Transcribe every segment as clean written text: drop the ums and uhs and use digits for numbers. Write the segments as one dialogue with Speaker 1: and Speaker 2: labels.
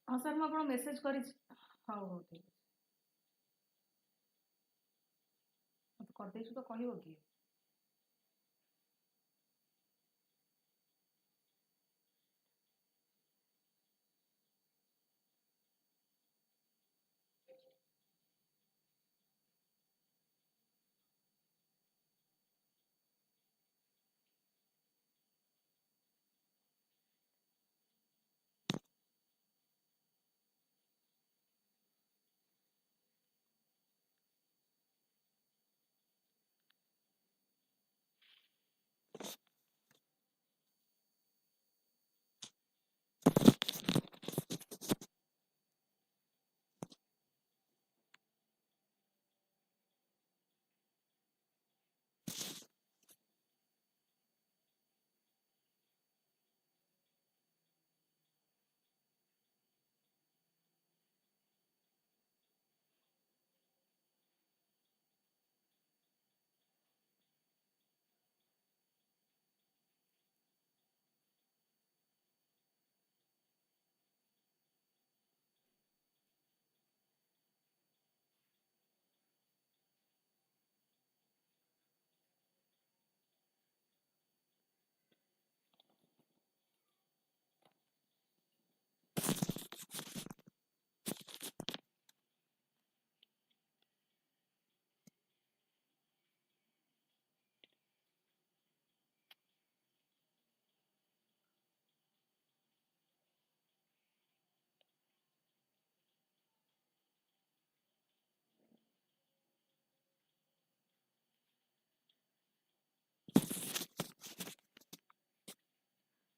Speaker 1: हाँ सर मैं मेसेज कर हाँ हो ठीक कर देछु तो कहबो कि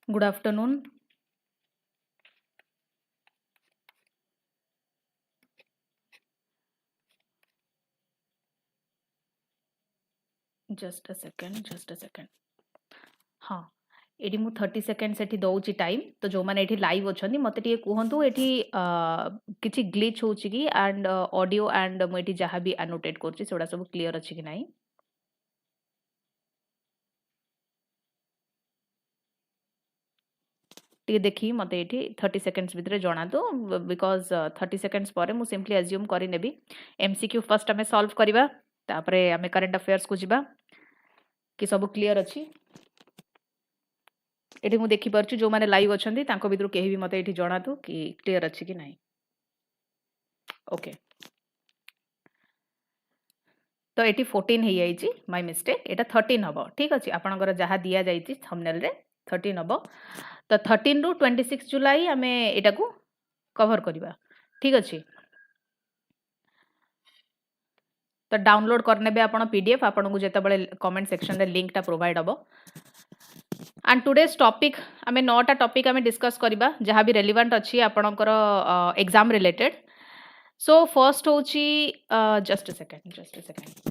Speaker 1: good afternoon just a second हाँ एटी मु 30 सेकेंड्स एटी दौची टाइम तो जो मैंने एटी लाइव अच्छा मत कहतु एटी किसी ग्लिच हो एंड ऑडियो एंड मुझे जहाँ भी एनोटेट करा सब क्लीयर अच्छी कि नहीं टे देखी मत ये 30 सेकेंड्स भितर जनातु बिकज 30 सेकेंड्स पर मुझे सिंपली एज्यूम करी एमसीक्यू फर्स्ट आम सॉल्व करवा तापर आम करंट अफेयर्स को जीवा कि सब क्लीयर अच्छी ये मुझे देखिपुर जो मैंने लाइव अच्छा भितर कहीं भी मत ये जनातु कि क्लीयर अच्छी कि नहीं ओके तो ये 14 हो जाए माय मिस्टेक ये 13 हम ठीक अच्छे आपंकर जहाँ दि जाइए थंबनेल रे 13 हम तो 13 रु 26 जुलाई आम यहाँ को कवर करवा ठीक अच्छे तो डाउनलोड करने आप पीडीएफ आपन को जिते बड़े कमेंट सेक्शन रे लिंक टा प्रोवाइड हम एंड टुडेज टॉपिक आम 9टा टॉपिक आम डिस्कस करवा जहाँ भी रेलिवेंट अच्छी आपणकर एग्जाम रिलेटेड सो फर्स्ट हूँ जस्ट अ सेकेंड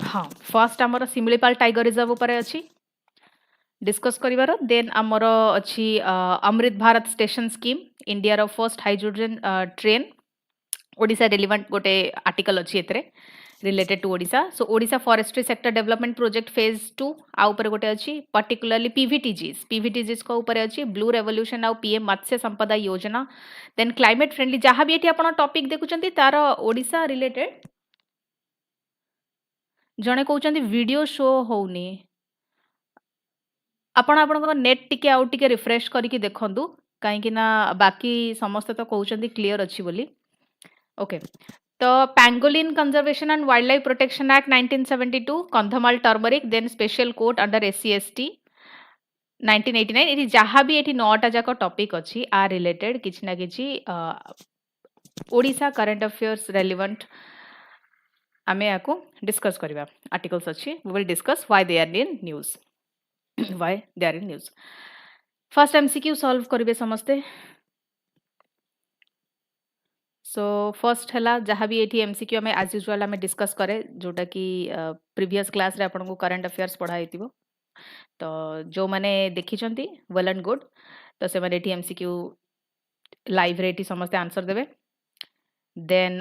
Speaker 1: हाँ फर्स्ट आमर सिमिलीपाल टाइगर रिजर्व उपर अच्छी डिस्कस करिवार देन आमर अच्छी Amrit Bharat station scheme India रो first hydrogen train Odisha relevant गोटे आर्टिकल अच्छी एतरे related to Odisha so Odisha forestry sector development project phase 2 आ ऊपर गोटे अच्छी पर्टिकुलरली पीवीटीजीज को ऊपर अच्छी ब्लू रेवोल्यूशन आउ PM Matsya Sampada Yojana then climate friendly जहाँ भी ये आप टॉपिक देखुं तार ओडिशा रिलेटेड जड़े कहते वीडियो शो होनी आपण आपणकर नेट टिके आउ टिके रिफ्रेश करके देखंतु कहीं ना बाकी समस्त तो कहते क्लीयर अच्छी बोली ओके तो pangolin conservation and wild life protection act 1972 Kandhamal turmeric then special court under SC/ST 1989 ये जहाँ भी ये 9टा जाक टॉपिक अच्छी आ रिलेटेड किसी ना किसी ओडिशा करंट अफेयर्स रेलिवेंट आमे याको डिस्कस करबा आर्टिकल्स अच्छी we will discuss why they are in news why they are in news first MCQ solve करिवे समस्ते सो फर्स्ट है जहाँ भी ये एमसीक्यू आम आज यूजुआल आम डिस्कस करे जोटा कि प्रीवियस क्लास रे आपन को करंट अफेयर्स पढ़ाई तो जो मैंने देखी वेल एंड गुड तो से मैंने एमसीक्यू लाइव रे समस्ते आंसर देवे देन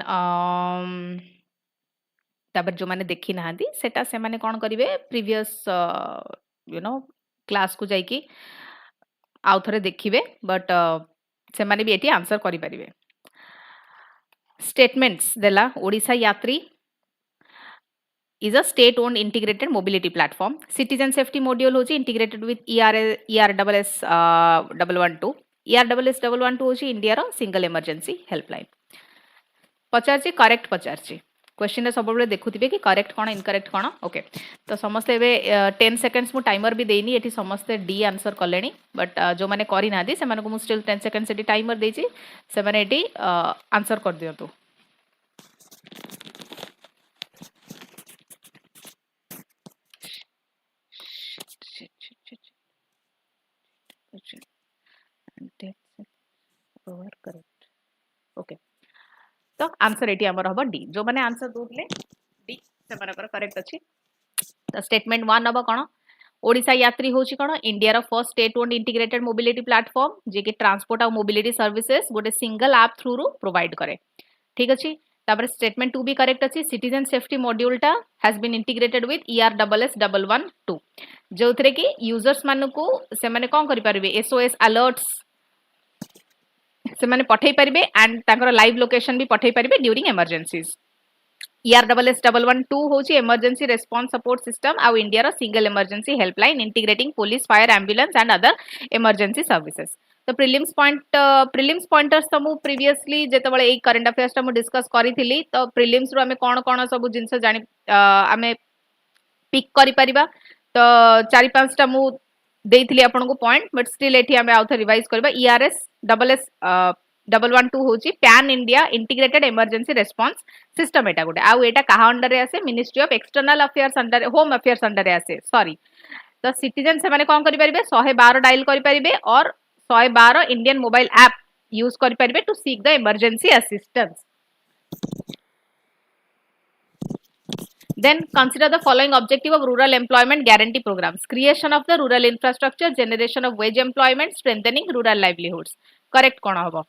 Speaker 1: तापर जो मैंने देखी ना सेटा से मैंने कौन करेंगे प्रीवियस यू नो क्लास को जाइकी आउ थरे देखिबे बट से माने भी एटी आंसर करि परिबे स्टेटमेंट्स देला ओडिशा यात्री is a state owned integrated mobility platform citizen safety module होची integrated with ERSS 112 ERSS 112 होची इंडिया रो सिंगल इमरजेंसी हेल्पलाइन पचारची करेक्ट पचारची क्वेश्चन सब बेले देखुथिबे कि करेक्ट कोन इनकरेक्ट कोन ओके तो समस्ते एबे 10 सेकंड्स मु टाइमर भी देनी एठी समस्ते डी आंसर कलेनी बट जो माने करि नादी से माने को मु स्टिल 10 सेकंड्स एठी टाइमर देची से माने एठी आंसर कर दियंतु करेक्ट ओके तो आंसर एटी हमर हबो डी जो माने आंसर दोले डी से माने करेक्ट अछि तो स्टेटमेंट 1 हबो कोन ओडिशा यात्री होची कोन इंडिया रो first state owned integrated mobility platform जे कि ट्रांसपोर्ट और मोबिलिटी सर्विसेज गोटे सिंगल ऐप थ्रू रू प्रोवाइड करे ठीक अछि तापर स्टेटमेंट 2 भी करेक्ट अछि सिटीजन सेफ्टी मॉड्यूल टा has been integrated with ERSS 112 जो थरे कि यूजर्स मानु को से माने कोन करि परिबे SOS अलर्ट्स से माने पठै परिबे एंड ताकर लाइव लोकेशन भी पठै परिबे ड्यूरिंग इमरजेंसीज ERSS 112 होची इमरजेंसी रेस्पॉन्स सपोर्ट सिस्टम आ इंडिया रो single emergency helpline integrating police fire ambulance and other emergency services तो प्रीलिम्स पॉइंटर्स तो मु प्रीवियसली जेतबळे ए करंट अफेयर्स ता मु डिस्कस करिथिली तो प्रीलिम्स रो हमें कोन कोन सब जिंस जानि हमें पिक करि परिबा तो 4-5 टा मु देइथिली आपन को पॉइंट बट स्टिल एठी हमें आउथ रिवाइज करबा ERSS 112 होची pan India integrated emergency response system एटा गोटे आ एटा कहा अंडर रे आसे ministry of external affairs under home affairs under रे आसे सॉरी तो सिटीजन से माने कोन करि परिबे 112 डायल करि परिबे और 112 इंडियन मोबाइल ऐप यूज करि परिबे to seek the emergency assistance Then consider the following objective of rural employment guarantee programs: creation of the rural infrastructure, generation of wage employment, strengthening rural livelihoods. Correct कौन होगा?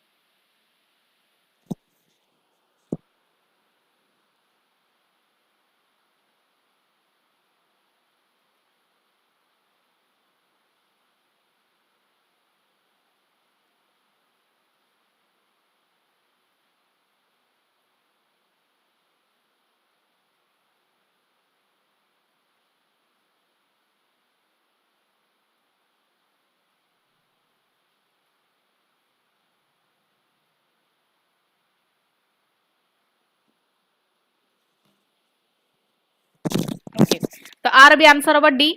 Speaker 1: Okay. तो are भी answer होगा D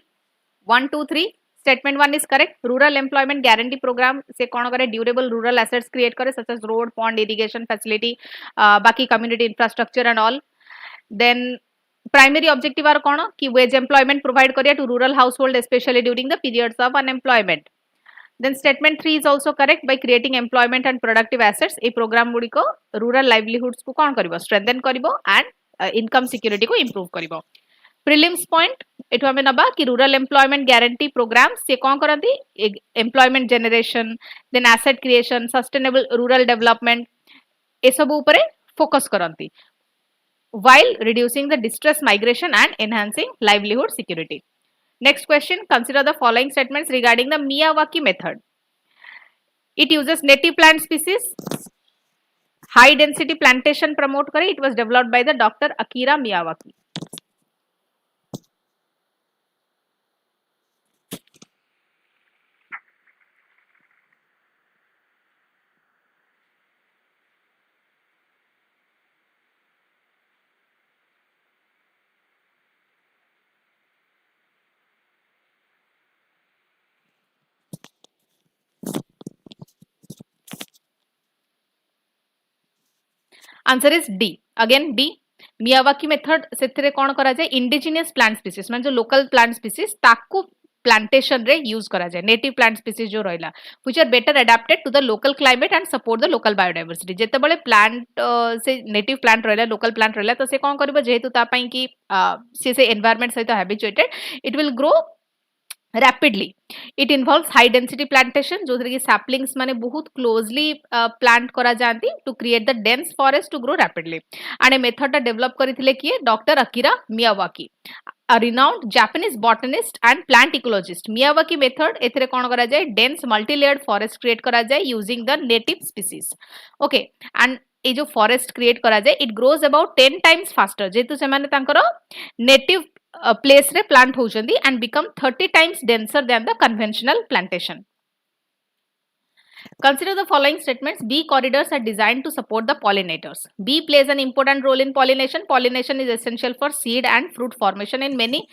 Speaker 1: 1 2 3 statement 1 is correct rural employment guarantee programme से कौन करे durable rural assets create करे such as road pond irrigation facility बाकी community infrastructure and all then primary objective आर कौन कि वेज एम्प्लॉयमेंट प्रोवाइड करिया to rural household specially during the periods of unemployment then statement 3 is also correct by creating employment and productive assets ए programme गुडी को rural livelihoods को कौन करिवो strengthen करिवो and income security को इंप्रूव करिवो प्रीलिम्स पॉइंट एठो हमें नबा कि रूरल एम्प्लॉयमेंट गारंटी प्रोग्राम से कौन करती employment generation then asset creation sustainable rural development ए सब ऊपर फोकस करती while reducing the distress migration and enhancing livelihood security. Next question, consider the following statements regarding the Miyawaki method. It uses native plant species, high density plantation promote kare. It was developed by the Dr. Akira Miyawaki. Answer is D again D Miyawaki method से कौन करा जाए indigenous plant species मान जो local plant species ताकू plantation रे use करा जाए native plant species जो रहला which are better adapted to the local climate and support the local biodiversity जेते बड़े plant से native plant रहला local plant रहला तो से कौन करिबो जेहेतु ता पई कि से environment सहित habituated it will grow rapidly. It involves high density plantation जो कि saplings माने बहुत closely plant करा जाती to create the dense forest to grow rapidly. And a method टा develop करिथिले किए Dr. Akira Miyawaki, a renowned Japanese botanist and plant ecologist. Miyawaki method एथिरे कौन करा जाए dense multi-layered forest create करा जाए using the native species. Okay, and ये जो forest create करा जाए it grows about 10 times faster जेतु से माने तांकर native place रे plant होचंदी and become 30 times denser than the conventional plantation. Consider the following statements. Bee corridors are designed to support the pollinators. Bee plays an important role in pollination. Pollination is essential for seed and fruit formation in many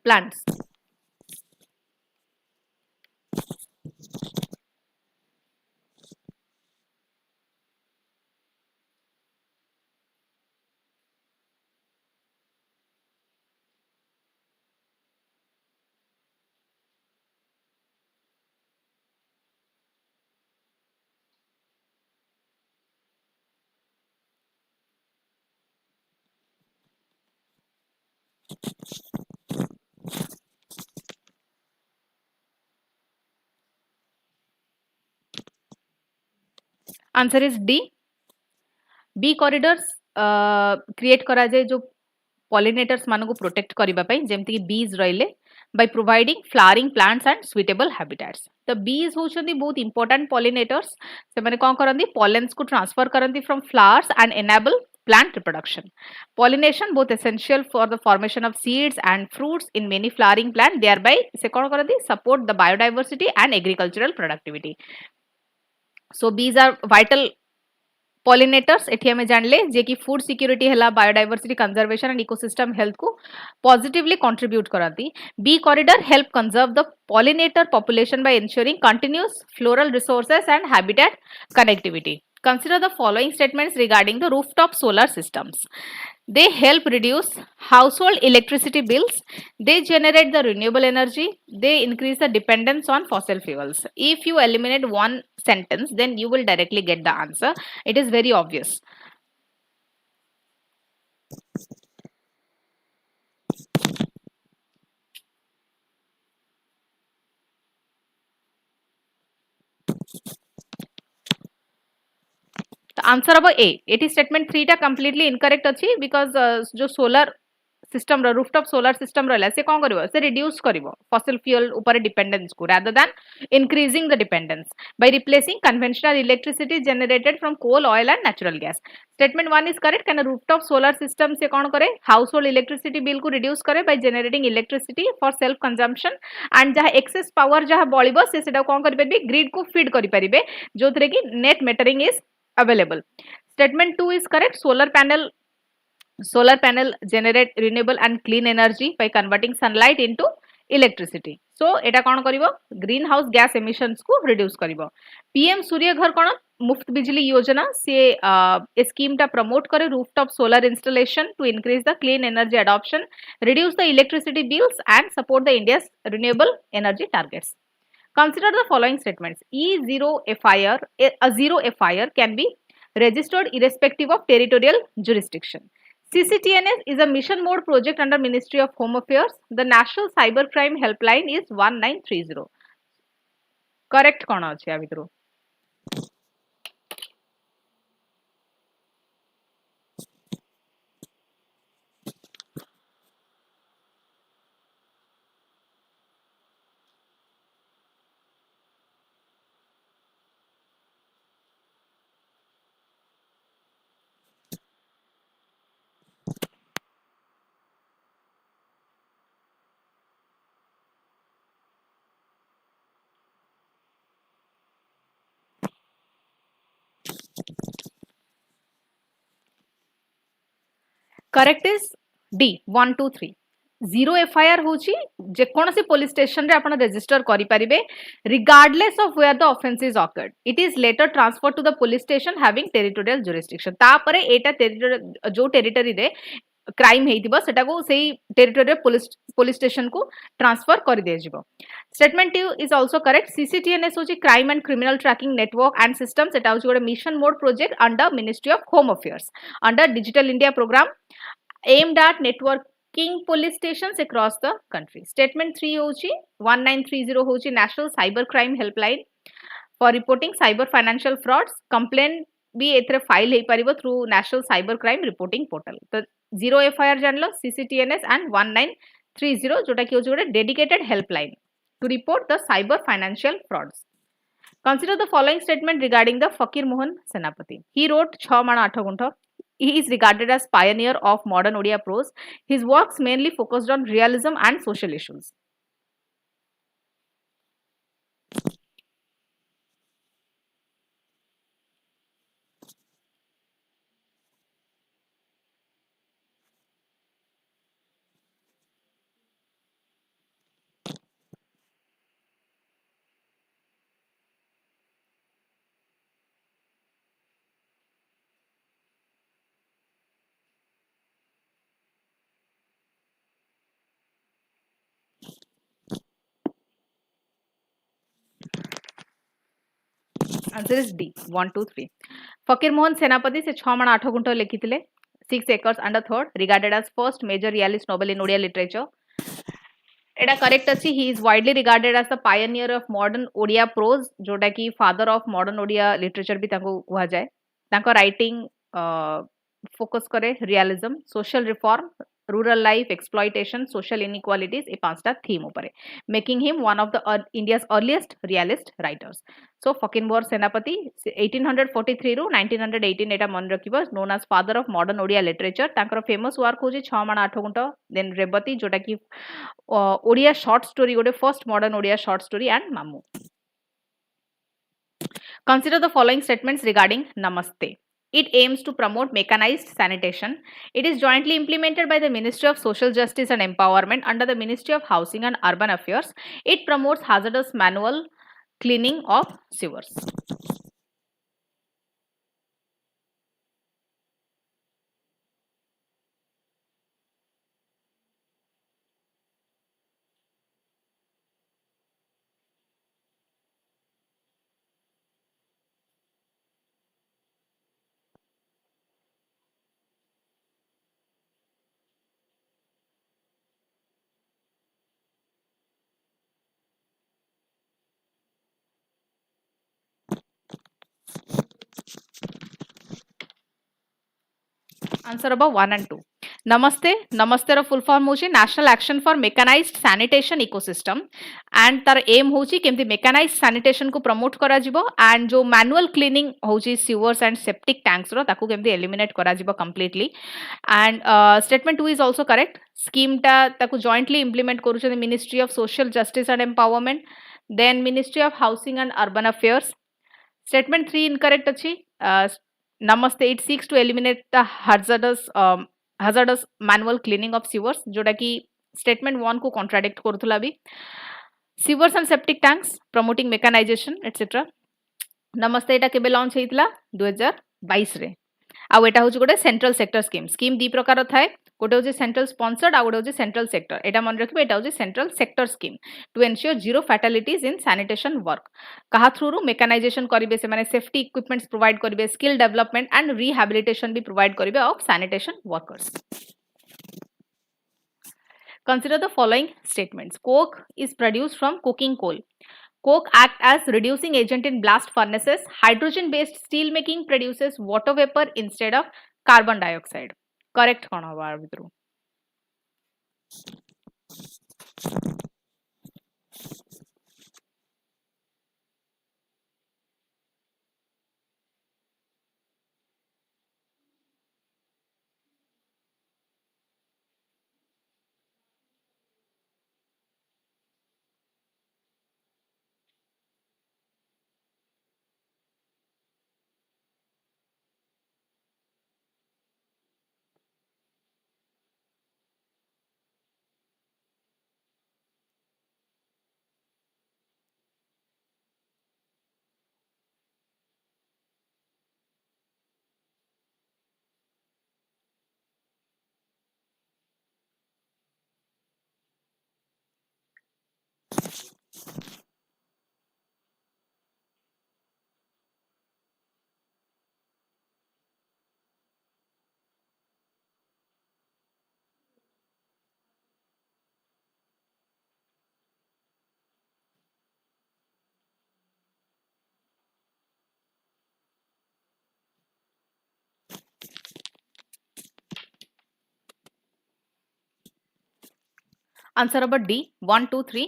Speaker 1: plants. Answer is D. Bee corridors create करा जाए जो pollinators मानको protect करिबा पई जेमति कि bees रहिले by providing flowering plants and suitable habitats. The bees होचंदी बहुत important pollinators से माने कोन करंदी pollens को transfer करंदी from flowers and enable plant reproduction. Pollination both essential for the formation of seeds and fruits in many flowering plants, thereby से कोन करंदी support the biodiversity and agricultural productivity. So bees are vital pollinators एठी हमें जान ले जे कि food security हला biodiversity conservation and ecosystem health को positively contribute कराती. Bee corridor help conserve the pollinator population by ensuring continuous floral resources and habitat connectivity. Consider the following statements regarding the rooftop solar systems. They help reduce household electricity bills. They generate the renewable energy. They increase the dependence on fossil fuels. If you eliminate one sentence, then you will directly get the answer. It is very obvious. The answer of A. It is statement 3 टा completely incorrect अच्छी because जो solar system रो rooftop solar system रहला से कौन करिवो से reduce करिवो fossil fuel ऊपर dependence को rather than increasing the dependence by replacing conventional electricity generated from coal, oil and natural gas. Statement 1 is correct. Can a rooftop solar system से कौन करे household electricity bill को reduce करे by generating electricity for self consumption and जहाँ excess power जहाँ बॉलिबो से सेटा कौन करि परिबे grid को feed करि परिबे जो थरे कि net metering is available. Statement 2 is correct. Solar panel generate renewable and clean energy by converting sunlight into electricity. So एटा कौन करिवो greenhouse gas emissions को reduce करिवो. PM सूर्य घर कौन मुफ्त बिजली योजना से स्कीम टा प्रमोट करे rooftop solar installation to increase the clean energy adoption, reduce the electricity bills and support the India's renewable energy targets. Consider the following statements. A zero FIR can be registered irrespective of territorial jurisdiction. CCTNS is a mission mode project under Ministry of Home Affairs. The National Cybercrime Helpline is 1930. Correct कौन अछि आ भितरो correct is D 1 2 3 zero FIR होची जे कोनसी police station रे आपण register करि परिबे regardless of where the offence is occurred. It is later transfer to the police station having territorial jurisdiction. ता परे एटा जो टेरिटरी रे क्राइम हेइतिबो सेटा को सेही टेरिटोरी पुलिस स्टेशन को ट्रांसफर कर दिया जिवो statement 2 is also correct CCTNS होची crime and criminal tracking network and system सेटा होची गोटे mission mode project under ministry of home affairs under digital India programme aimed at networking police stations across the country statement 3 hochi 1930 hochi national cyber crime helpline for reporting cyber financial frauds complaint भी एथरे file हे परिबो through national cyber crime reporting portal तो 0 FIR जानलो CCTNS and 1930 जोटा कि होची गोटे dedicated helpline to report the cyber financial frauds consider the following statement regarding the Fakir Mohan Senapati he wrote 6 Mana 8 गुंठ he is regarded as pioneer of modern Odia prose his works mainly focused on realism and social issues answer is D 1 2 3 फकीर मोहन सेनापति से 6 माण 8 गुंठ लिखिथिले 6 acres under third regarded as first major realist novel in Odia literature एटा correct अछि he is widely regarded as the pioneer of modern Odia prose जोटा कि father of modern Odia literature भी ताको कुहा जाय ताको राइटिंग फोकस करे realism social reform rural life exploitation social inequalities ए पांचटा थीम ऊपर making him one of the India's earliest realist writers सो फकीर मोहन सेनापति 1843 रु 1918 एटा मन रखिबो known as father of modern Odia literature तांकर फेमस वर्क होची 6 माण 8 गुंठ देन रेबती जोटा कि ओडिया शॉर्ट स्टोरी गोटे first modern Odia short story and Mamu consider the following statements regarding namaste it aims to promote mechanized sanitation it is jointly implemented by the Ministry of Social Justice and Empowerment under the Ministry of Housing and Urban Affairs it promotes hazardous manual cleaning of sewers answer अब 1 and 2 Namaste Namaste रो full form होची national action for mechanised sanitation ecosystem and तार aim होची केमती मेकानाइज्ड sanitation को promote करा जिवो and जो मैनुअल क्लीनिंग होची सीवर्स एंड सेप्टिक टैंक्स रो ताकू केमती एलिमिनेट करा जिवो completely and statement 2 is also correct scheme ता ताकू जॉइंटली इंप्लीमेंट करूछन ministry of social justice and empowerment then ministry of housing and urban affairs statement 3 incorrect अछि Namaste, it seeks to eliminate the hazardous manual cleaning of sewers, जोटा कि statement 1 को contradict करुथला भी. Sewers and septic tanks, promoting mechanization, etc. Namaste एटा केबे launch हेइतला 2022 रे. आ एटा होची गोटे central sector scheme दी प्रकार थाए गोटे होची सेंट्रल स्पॉन्सर्ड आ गोटे होची सेंट्रल सेक्टर एटा मन रखबे एटा होची central sector scheme to ensure zero fatalities in sanitation work कहा थ्रू रु मेकानाइजेशन करिवे से माने सेफ्टी इक्विपमेंट्स प्रोवाइड करिवे स्किल डेवलपमेंट एंड रिहैबिलिटेशन भी प्रोवाइड करिवे of sanitation workers consider the following statements coke is produced from coking coal coke act as reducing agent in blast furnaces hydrogen based steel making produces water vapor instead of carbon dioxide correct kon hoba vitru Answer number D, 1, 2, 3,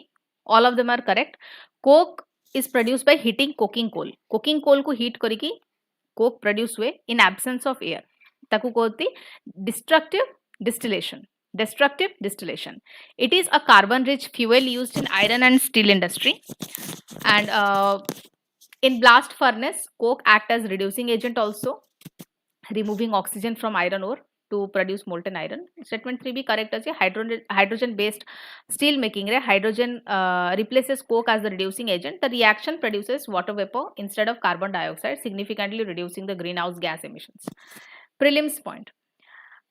Speaker 1: all of them are correct. Coke is produced by heating coking coal. Coking coal को heat करके coke produce हुए in absence of air. ताकू कहती destructive distillation. Destructive distillation. It is a carbon-rich fuel used in iron and steel industry. And in blast furnace, coke act as reducing agent also, removing oxygen from iron ore to produce molten iron. Statement 3 be correct as hydrogen based steel making re hydrogen replaces coke as the reducing agent. The reaction produces water vapor instead of carbon dioxide, significantly reducing the greenhouse gas emissions. Prelims point.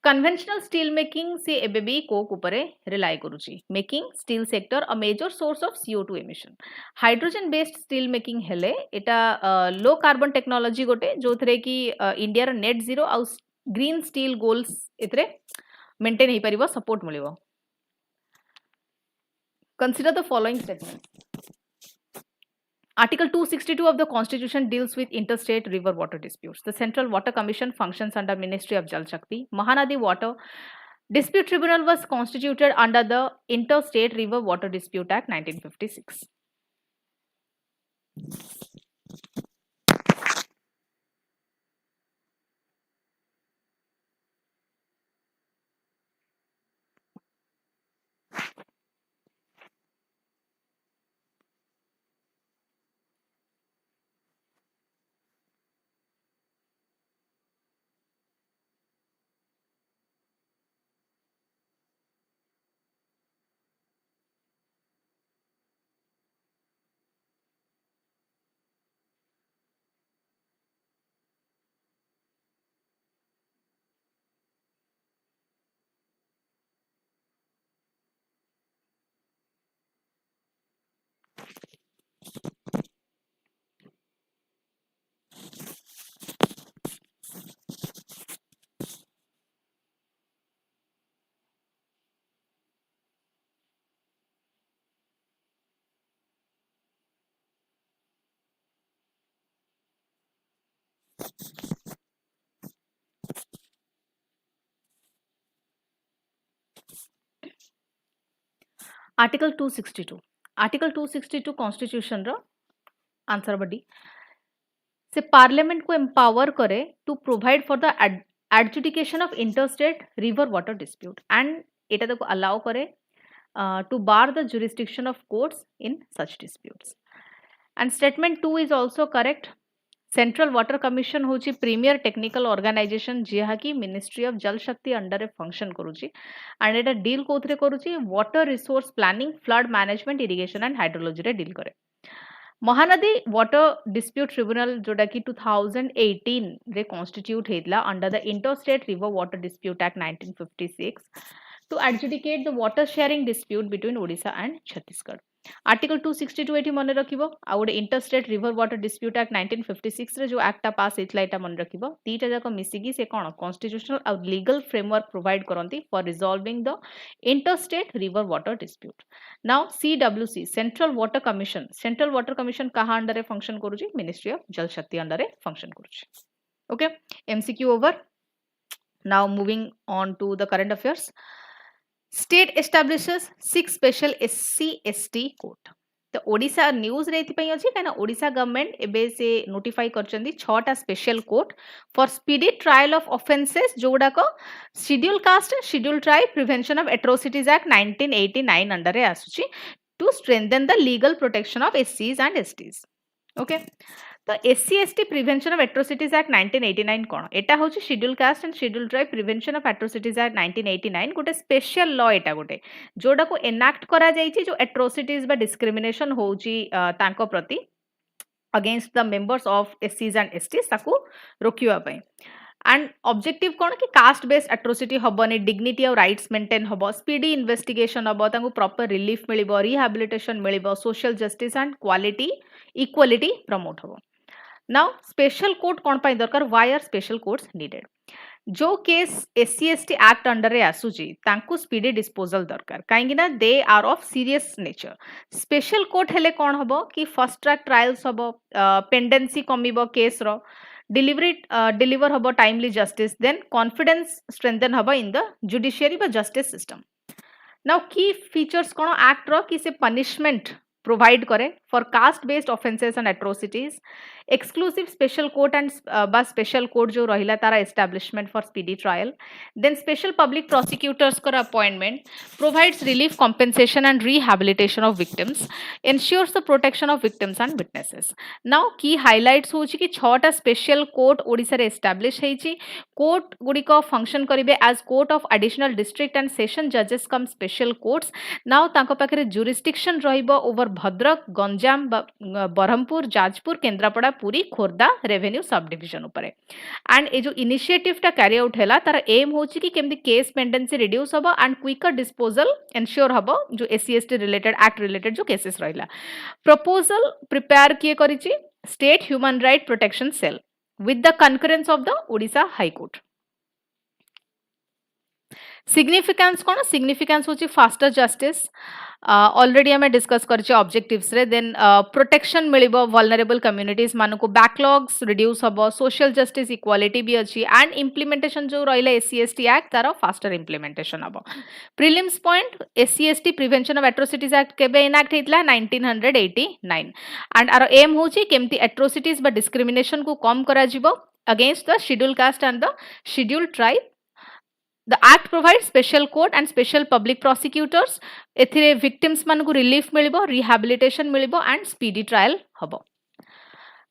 Speaker 1: Conventional steel making से एबे भी Coke उपरे rely करूची, making steel sector a major source of CO2 emission. Hydrogen based steel making हेले एटा low carbon technology गोटे जो थरे की इंडिया रो net zero आउ green steel goals इतरे maintain ही परिबो support मिलिबो. Consider the following statements. Article 262 of the Constitution deals with interstate river water disputes. The Central Water Commission functions under Ministry of Jal Shakti. Mahanadi Water Dispute Tribunal was constituted under the Interstate River Water Dispute Act 1956. Article 262. Article 262 Constitution रो आंसर बडी से parliament को empower करे to provide for the adjudication of interstate river water dispute and এটা देखो allow करे to bar the jurisdiction of courts in such disputes. And statement 2 is also correct. Central Water Commission होची premier technical organisation जिहाकी ministry of Jal Shakti under function करूची and एटा deal कोथरे करूची water resource planning flood management irrigation and hydrology रे deal करे. Mahanadi water dispute tribunal जोटा कि 2018 रे कॉन्स्टिट्यूट हेतला under the interstate river water dispute act 1956 to adjudicate the water sharing dispute between Odisha and Chhattisgarh. Article 262 eighty मन रखिबो आ गोटे interstate river water dispute act 1956 रे जो एक्टा पास हेतला एटा मन रखिबो दीटा जाक मिसिगी से कोन कॉन्स्टिट्यूशनल आ लीगल फ्रेमवर्क प्रोवाइड करंती for resolving the interstate river water dispute. Now CWC central water commission कहा अंडर रे फंक्शन करूची ministry of Jal Shakti under रे फंक्शन करूची. Okay MCQ over. Now moving on to the current affairs. State establishes 6 special SC/ST court. तो Odisha news रे एथिपई अछि काना Odisha government एबे से नोटिफाई करचंदी 6 टा special court for speedy trial of offences जोडा को schedule caste schedule tribe prevention of atrocities act 1989 under रे आसुची to strengthen the legal protection of SCs and STs. Okay तो SC/ST prevention of atrocities act 1989 कोन एटा होची schedule caste and schedule tribe prevention of atrocities act 1989 गोटे special law एटा गोटे जोडा को एनाक्ट करा जाईची जो एट्रोसिटीज बा डिस्क्रिमिनेशन होची तांको प्रति against the members of SCs and STs ताकू रोकिवा पई. एंड ऑब्जेक्टिव कोन कि कास्ट बेस्ड एट्रोसिटी हबनी डिग्निटी और राइट्स मेंटेन हबो स्पीडी इन्वेस्टिगेशन हबो तांको प्रॉपर रिलीफ मिलिबो रिहैबिलिटेशन मिलिबो social justice and quality equality promote हबो. नाउ स्पेशल कोर्ट कोन पाई दरकार why are special courts needed जो केस SC/ST एक्ट अंडर रे आसुची तांको स्पीडी डिस्पोजल दरकार काहेकि ना they are of serious nature. Special court हेले कोन हबो कि फर्स्ट ट्रैक ट्रायल्स हबो पेंडेंसी कमिबो केस रो डिलीवर हबो timely justice then confidence strengthen हबो इन द जुडिशियरी बा justice system. Now key features कौन एक्ट रो कि से पनिशमेंट प्रोवाइड करे for caste based offences and atrocities exclusive special court and बा स्पेशल कोर्ट जो रहिला तारा establishment for speedy trial then special public prosecutors कर appointment provides relief compensation and rehabilitation of victims ensures the protection of victims and witnesses now key highlights होची कि 6टा special court Odisha रे establish हेची court गुड़िक फंक्शन करेंगे as court of additional district and session जजेस cum special courts now तांको पाखरे जुरिस्डिक्शन रहिबो over Bhadrak Ganjam Berhampur Jajpur Kendrapara Puri Khordha revenue sub division उपरे एंड ए जो इनिशिएटिव टा कैरी आउट हैला तार एम होची कि केमदी केस पेंडेंसी रिड्यूस हबो एंड क्विकर डिस्पोजल एंश्योर हबो जो एससी/एसटी रिलेटेड एक्ट रिलेटेड जो केसेस रहिला प्रपोजल प्रिपेयर किए करिछि state human right protection cell with the concurrence of the Odisha High Court. Significance कौन significance होची faster justice already हमें discuss करचे objectives रे then protection मिलिबो vulnerable communities मानको backlogs reduce हबो social justice equality भी अच्छी and implementation जो रहिला SC/ST Act तारो faster implementation हबो prelims point SC/ST Prevention of Atrocities Act केबे enact हेतला 1989 and आरो aim होची केमती atrocities बा discrimination को कम करा जिवो against the scheduled caste and the scheduled tribe. The act provides special court and special public prosecutors एथिरे victims मानको relief मिलिबो rehabilitation मिलिबो and speedy trial हबो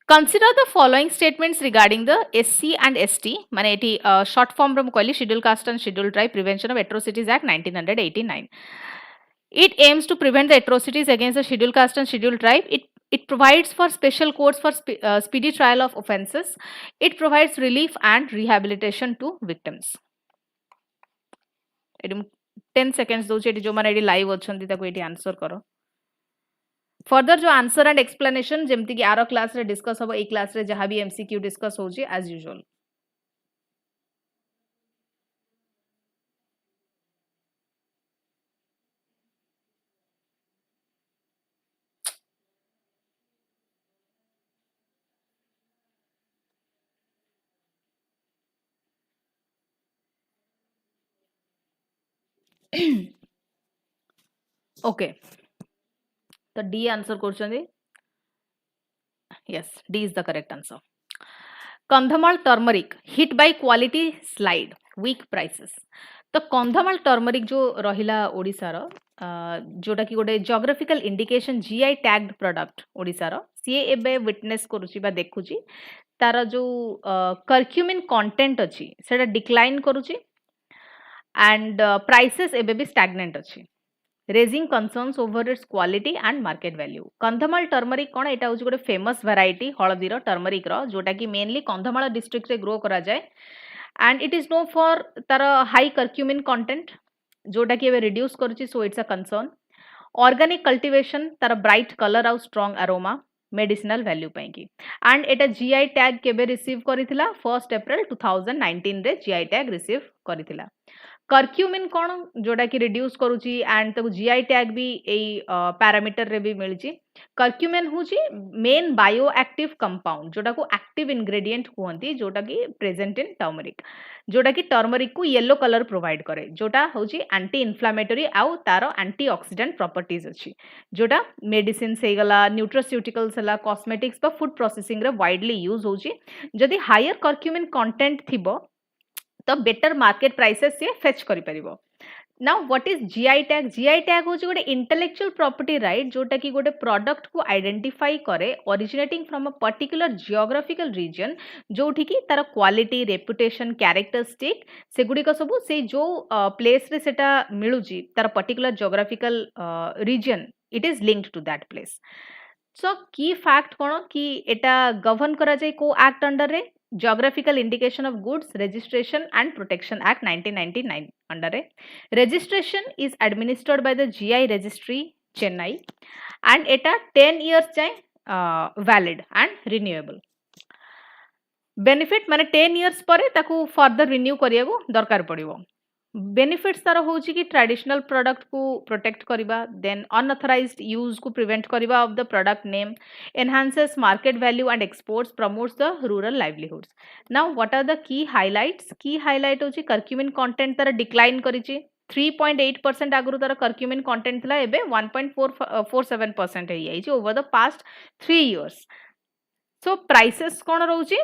Speaker 1: Consider the following statements regarding the SC and ST माने eighty short form रो कहली scheduled caste and scheduled tribe Prevention of Atrocities Act 1989 It aims to prevent the atrocities against the scheduled caste and scheduled tribe It provides for special courts for speedy trial of offences It provides relief and rehabilitation to victims 10 seconds दउचे जो माने AD live अछंती ताको eighty answer करो further जो answer and explanation जेमति कि आरो class रे discuss होबो ए class रे जहां भी एमसीक्यू डिस्कस होजी एज यूजुअल ओके तो डी आंसर करछंदी yes D is the correct answer Kandhamal turmeric hit by quality slide weak prices तो कंधमाल टर्मरिक जो रहिला ओडिसा रो जोटा कि गोटे geographical indication GI tagged product Odisha रो सी एबे विटनेस करूची बा देखुची तार जो कर्क्यूमिन कंटेंट अछि सेटा डिक्लाइन करूची and prices ebe भी stagnant अछि raising concerns over its quality and market value Kandhamal turmeric कोन एटा होची गोटे फेमस वैरायटी हळदी रो टर्मरिक रो जोटा कि मेनली कंधमाल डिस्ट्रिक्ट रे ग्रो करा जाय and it is known for तार हाई कर्क्यूमिन कंटेंट जोटा कि एबे रिड्यूस करूची so it's a concern organic cultivation तार ब्राइट कलर आउ स्ट्रांग अरोमा मेडिसिनल वैल्यू पई की एंड एटा जीआई टैग केबे रिसीव करिथिला 1 अप्रैल 2019 रे जीआई टैग रिसीव करिथिला कर्क्यूमिन कौन जोटा कि रिड्यूस करूची एंड तक जीआई टैग भी एई पैरामीटर रे भी मिलची कर्क्यूमिन होची मेन बायो एक्टिव कंपाउंड जोटा को एक्टिव इंग्रेडिएंट कहंती जोटा कि प्रेजेंट इन टर्मरिक जोटा कि टर्मरिक को येलो कलर प्रोवाइड करे जोटा होची एंटी इन्फ्लेमेटरी आउ तारो एंटीऑक्सीडेंट प्रॉपर्टीज अछि जोटा मेडिसिन से गला न्यूट्रास्यूटिकल्स हला कॉस्मेटिक्स बा फूड प्रोसेसिंग रे वाइडली यूज होची जदि हायर कर्क्यूमिन कंटेंट थिबो तो बेटर मार्केट प्राइसेस से फेच करि परिबो now what is GI tag होची गोटे इंटेलेक्चुअल प्रॉपर्टी राइट जोटा कि गोटे प्रोडक्ट को आइडेंटिफाई करे originating from a particular geographical region जोठी कि तार क्वालिटी रेपुटेशन कैरेक्टरिस्टिक से गुडी को सब से जो प्लेस रे सेटा मिलुची तार particular geographical region it is linked to that place so key fact कोन कि एटा गवर्न करा जाय को एक्ट अंडर रे Geographical Indication of Goods Registration and Protection Act 1999 under a registration is administered by the GI Registry Chennai and it 10 years जाए valid and renewable benefit माने 10 years परे ताकू further renew करियागो दरकार पड़िबो benefits तार होची कि traditional product को protect करिबा देन अनऑथराइज्ड यूज को प्रिवेंट करिबा of the product name enhances market value and exports promotes the rural livelihoods now what are the key highlight होची कर्क्यूमिन कंटेंट तार डिक्लाइन करिची 3.8% आगु तार कर्क्यूमिन कंटेंट थिला एबे 1.47% हे जाई over the past 3 years so prices कोन रहउची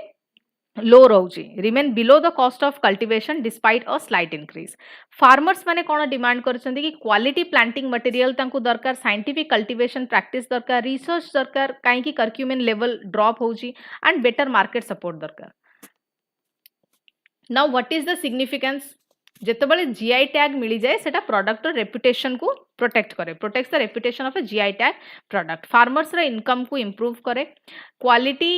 Speaker 1: लो रोचे remain below the cost of cultivation despite a slight increase farmers माने कोन डिमांड करछन्ती कि क्वालिटी प्लांटिंग मटेरियल तांको दरकार साइंटिफिक कल्टिवेशन प्रैक्टिस दरकार रिसर्च दरकार काहे कि कर्क्यूमिन लेवल ड्रॉप होउची एंड बेटर मार्केट सपोर्ट दरकार now what is the significance जेतेबेले जीआई टैग मिली जाए सेटा प्रोडक्ट रेपुटेशन को प्रोटेक्ट करे protects the reputation of a GI tag product farmers रा इनकम को इंप्रूव करे quality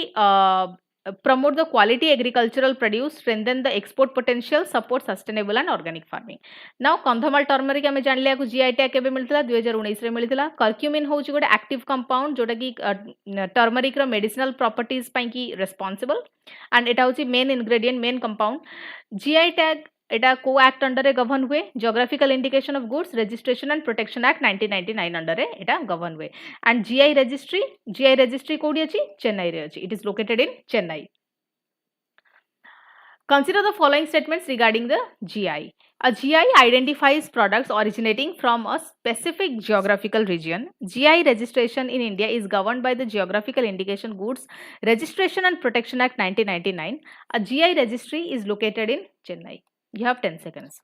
Speaker 1: promote the quality agricultural produce, strengthen the export potential, support sustainable and organic farming. Now Kandhamal turmeric आमे जान लिया को GI tag केबे मिलथिला 2019 रे मिलथिला कर्क्यूमिन होउची गोटे एक्टिव कंपाउंड जोटा कि टर्मरिक रो मेडिसिनल प्रॉपर्टीज पई की रिस्पांसिबल एंड एटा होउची main ingredient main compound GI tag एटा को एक्ट अंडर ए गवर्न हुए geographical indication of goods registration and protection act 1999 under ए एटा गवर्न हुए एंड जीआई रजिस्ट्री कोडी अछि चेन्नई रे अछि it is located in Chennai consider the following statements regarding the GI a GI identifies products originating from a specific geographical region GI registration in India is governed by the geographical indication goods registration and protection act 1999 a GI registry is located in Chennai. You have 10 seconds.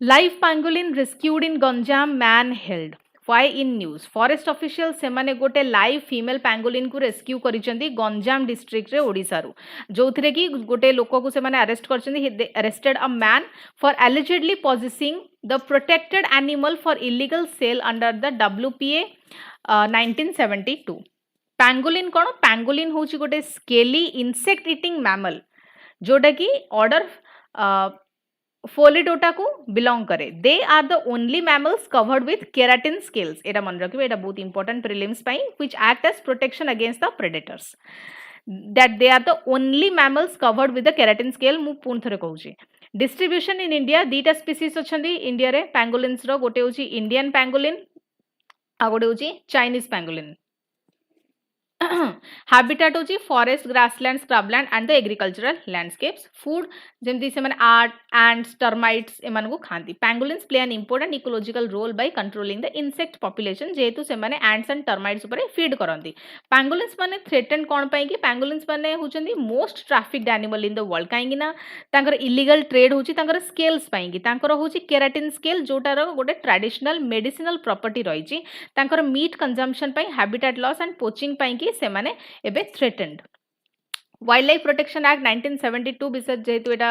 Speaker 1: Live pangolin rescued in Ganjam man held. Why in news? Forest officials सेमाने गोटे live female pangolin को rescue करिसेंती Ganjam district रे ओडिसा रु जोथिरे कि गोटे लोक को सेमाने अरेस्ट करछेंती arrested a man for allegedly possessing the protected animal for illegal sale under the WPA 1972 pangolin कोन पैंगोलिन होची गोटे स्केली इंसेक्ट ईटिंग मैमल जोटा कि ऑर्डर फोलिडोटा को बिलोंग करे they are the only mammals covered with keratin scales एटा मन रखिबे एटा बहुत इंपोर्टेंट प्रीलिम्स पई which act as protection against the predators that they are the only mammals covered with the keratin scale मु पुन थरे कहूची डिस्ट्रीब्यूशन इन इंडिया दीटा स्पीसीज अछंदी इंडिया रे पैंगोलिन्स रो गोटे होची इंडियन पैंगोलिन आ गोटे होची चाइनीज पैंगोलिन habitat होची forest grassland scrubland and the agricultural landscapes food जेमती से माने आर्ट एंड्स टर्माइट्स एमान को खांती pangolins play an important ecological role by controlling the insect population जेहेतु से माने एंड्स एंड टर्माइट्स ऊपर फीड करंती पैंगोलिन्स माने थ्रेटेंड कोन पई कि पैंगोलिन्स माने होचंदी most trafficked animal in the world काहेकि ना तांकर इलीगल ट्रेड होची तांकर स्केल्स पई कि तांकर होची केराटिन स्केल जोटार गोटे ट्रेडिशनल मेडिसिनल प्रॉपर्टी रहिची तांकर मीट कंजम्पशन पई हैबिटेट लॉस एंड पोचिंग पई कि से माने एबे threatened wild life protection act 1972 विषय जेहेतु एटा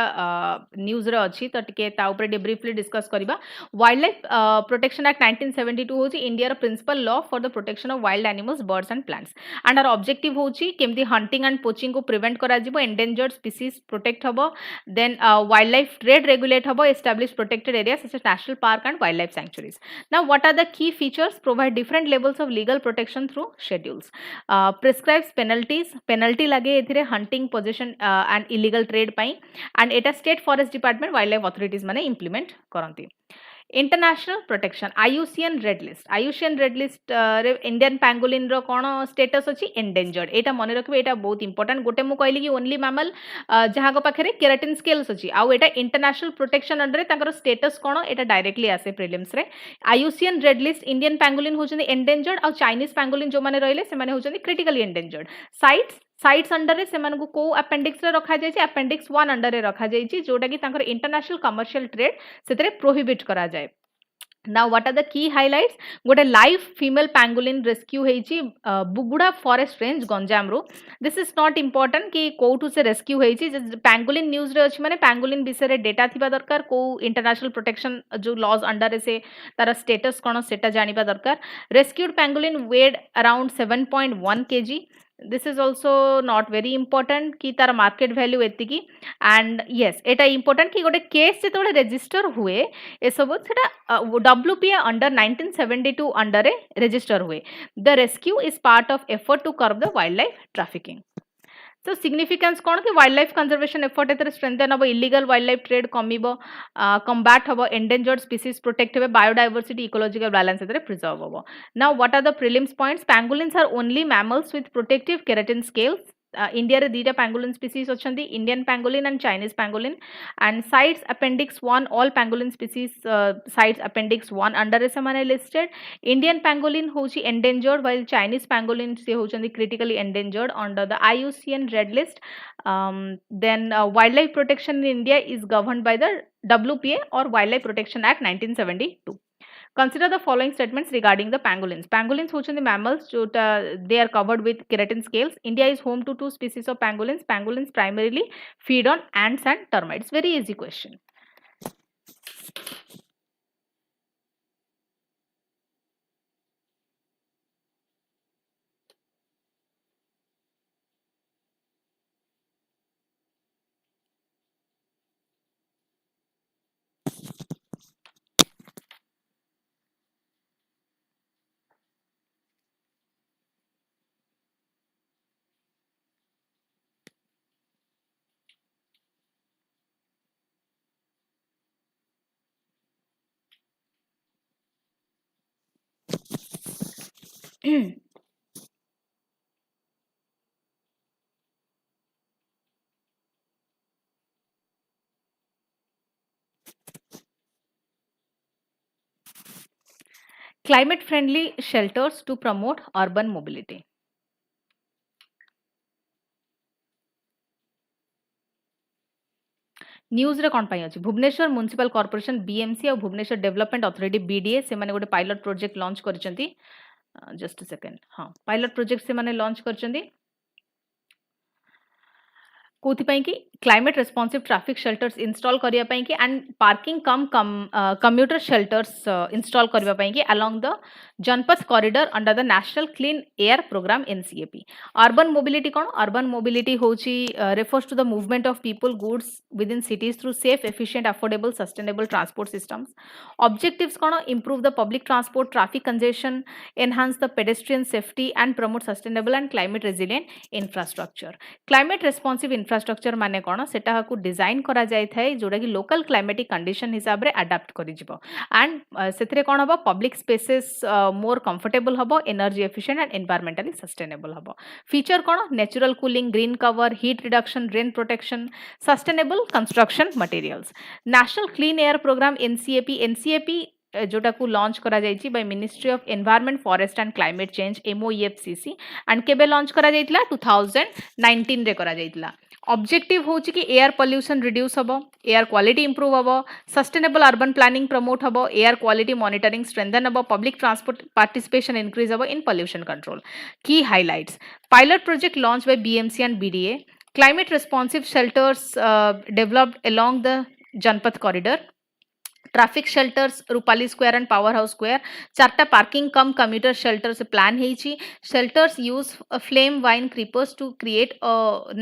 Speaker 1: न्यूज रे अछि तो टिके ता ऊपर ब्रीफली डिस्कस करबा वाइल्ड लाइफ प्रोटेक्शन एक्ट 1972 होची इंडिया रो principal law for the protection of wild animals birds and plants and आर ऑब्जेक्टिव होची केमती हंटिंग एंड पोचिंग को प्रिवेंट करा जिवो एंडेंजर्ड स्पीसीज प्रोटेक्ट हबो then wild life trade regulate हबो establish protected areas such as national park and wild life sanctuaries now what are the key features provide different levels of legal protection through schedules prescribes penalty लगे एथिरे hunting possession and illegal trade पाई and एटा state forest department wild life authorities माने implement करंती international protection IUCN red list रे Indian pangolin रो कोन status अछि एंडेंजर्ड एटा मने रखबे एटा बहुत इंपोर्टेंट गोटे मु कहली कि ओनली मैमल जहां को पाखरे केराटिन स्केल्स अछि आ एटा इंटरनेशनल प्रोटेक्शन अंडर ताकर स्टेटस कोन एटा डायरेक्टली आसे प्रीलिम्स रे IUCN red list Indian pangolin होचंदी एंडेंजर्ड आ चाइनीज पैंगोलिन जो माने रहले से माने होचंदी क्रिटिकली एंडेंजर्ड साइट्स अंडर रे सेमान को अपेंडिक्स रे रखा जाय अपेंडिक्स 1 अंडर रे रखा जाय जोटा कि तांकर इंटरनेशनल कमर्शियल ट्रेड सेतरे प्रोहिबिट करा जाय now what are the key highlights गोटे लाइव फीमेल पैंगोलिन रेस्क्यू हेची बुगुड़ा फॉरेस्ट रेंज गंजाम रो दिस इज नॉट इंपोर्टेंट कि कोठू से रेस्क्यू हेची पैंगोलिन न्यूज रे अछि माने पैंगोलिन विषय रे डेटा थिबा दरकार को इंटरनेशनल प्रोटेक्शन जो लॉज अंडर रे से तार स्टेटस कोन सेटा जानिबा दरकार rescued pangolin weighed around 7.1 kg this is also not very important कि तार market value एतिकी and yes Etah important कि गोटे केस जेतोले रजिस्टर हुए ए सब सेटा WPA अंडर 1972 अंडर रजिस्टर हुए the rescue is part of effort to curb the wild life trafficking So significance कौन कि वाइल्ड लाइफ कंजर्वेशन एफर्ट एतरे स्ट्रेंथन हबो इलीगल वाइल्ड लाइफ ट्रेड कमिबो कंबैट हबो एंडेंजर्ड स्पीसीज प्रोटेक्ट हेबे biodiversity ecological balance एतरे preserve हबो. Now what are the prelims points? Pangolins are only mammals with protective keratin scales. India रे दीटा pangolin species अछंती Indian pangolin and Chinese pangolin and CITES appendix 1 all pangolin species CITES appendix 1 under रे समाने listed. Indian pangolin होची endangered while Chinese pangolin से होचंती critically endangered under the IUCN red list. Then wildlife protection in India is governed by the WPA or Wildlife Protection Act 1972. Consider the following statements regarding the pangolins. Pangolins होचंती mammals जो they are covered with keratin scales. India is home to 2 species of pangolins. Pangolins primarily feed on ants and termites. Very easy question. Climate friendly shelters to promote urban mobility. News रे कौन पाई अछि Bhubaneswar municipal corporation BMC और Bhubaneswar development authority BDA से माने गोटे pilot project launch करचंती. Just a second. हाँ pilot project से माने लॉन्च करचंती कोथिपाई कि climate responsive traffic shelters install करिया पाई कि and parking cum commuter shelters install करिया पाई कि along the Janpath corridor under the national clean air programme NCAP. Urban mobility कोन अर्बन मोबिलिटी होची refers to the movement of people goods within cities through safe efficient affordable sustainable transport systems. Objectives cone improve the public transport traffic congestion enhance the pedestrian safety and promote sustainable and climate resilient infrastructure. Climate responsive infrastructure माने कोन सेटा को design करा जाय थाए जोडा कि local climatic condition हिसाब रे अडाप्ट करि जिवो एंड सेथरे कोन हबो पब्लिक स्पेसेस मोर कंफर्टेबल हबो energy efficient and environmentally sustainable हबो. फीचर कोन natural cooling green cover heat reduction rain protection sustainable construction materials. National clean air programme NCAP जोटा को लॉन्च करा जायछि by ministry of environment forest and climate change MoEFCC and केबे launch करा जायतिला 2019 रे करा जायतिला. ऑब्जेक्टिव होची कि एयर पोल्यूशन रिड्यूस हबो एयर क्वालिटी इंप्रूव हबो सस्टेनेबल अर्बन प्लानिंग प्रमोट हबो एयर क्वालिटी मॉनिटरिंग स्ट्रेंथन हबो पब्लिक ट्रांसपोर्ट पार्टिसिपेशन इंक्रीज हबो in pollution control. Key highlights pilot project launch by BMC and BDA climate responsive shelters developed along the Janpath corridor traffic shelters Rupali square and power house square चारटा parking cum commuter shelter से plan हेची. Shelters use flame vine creepers to create a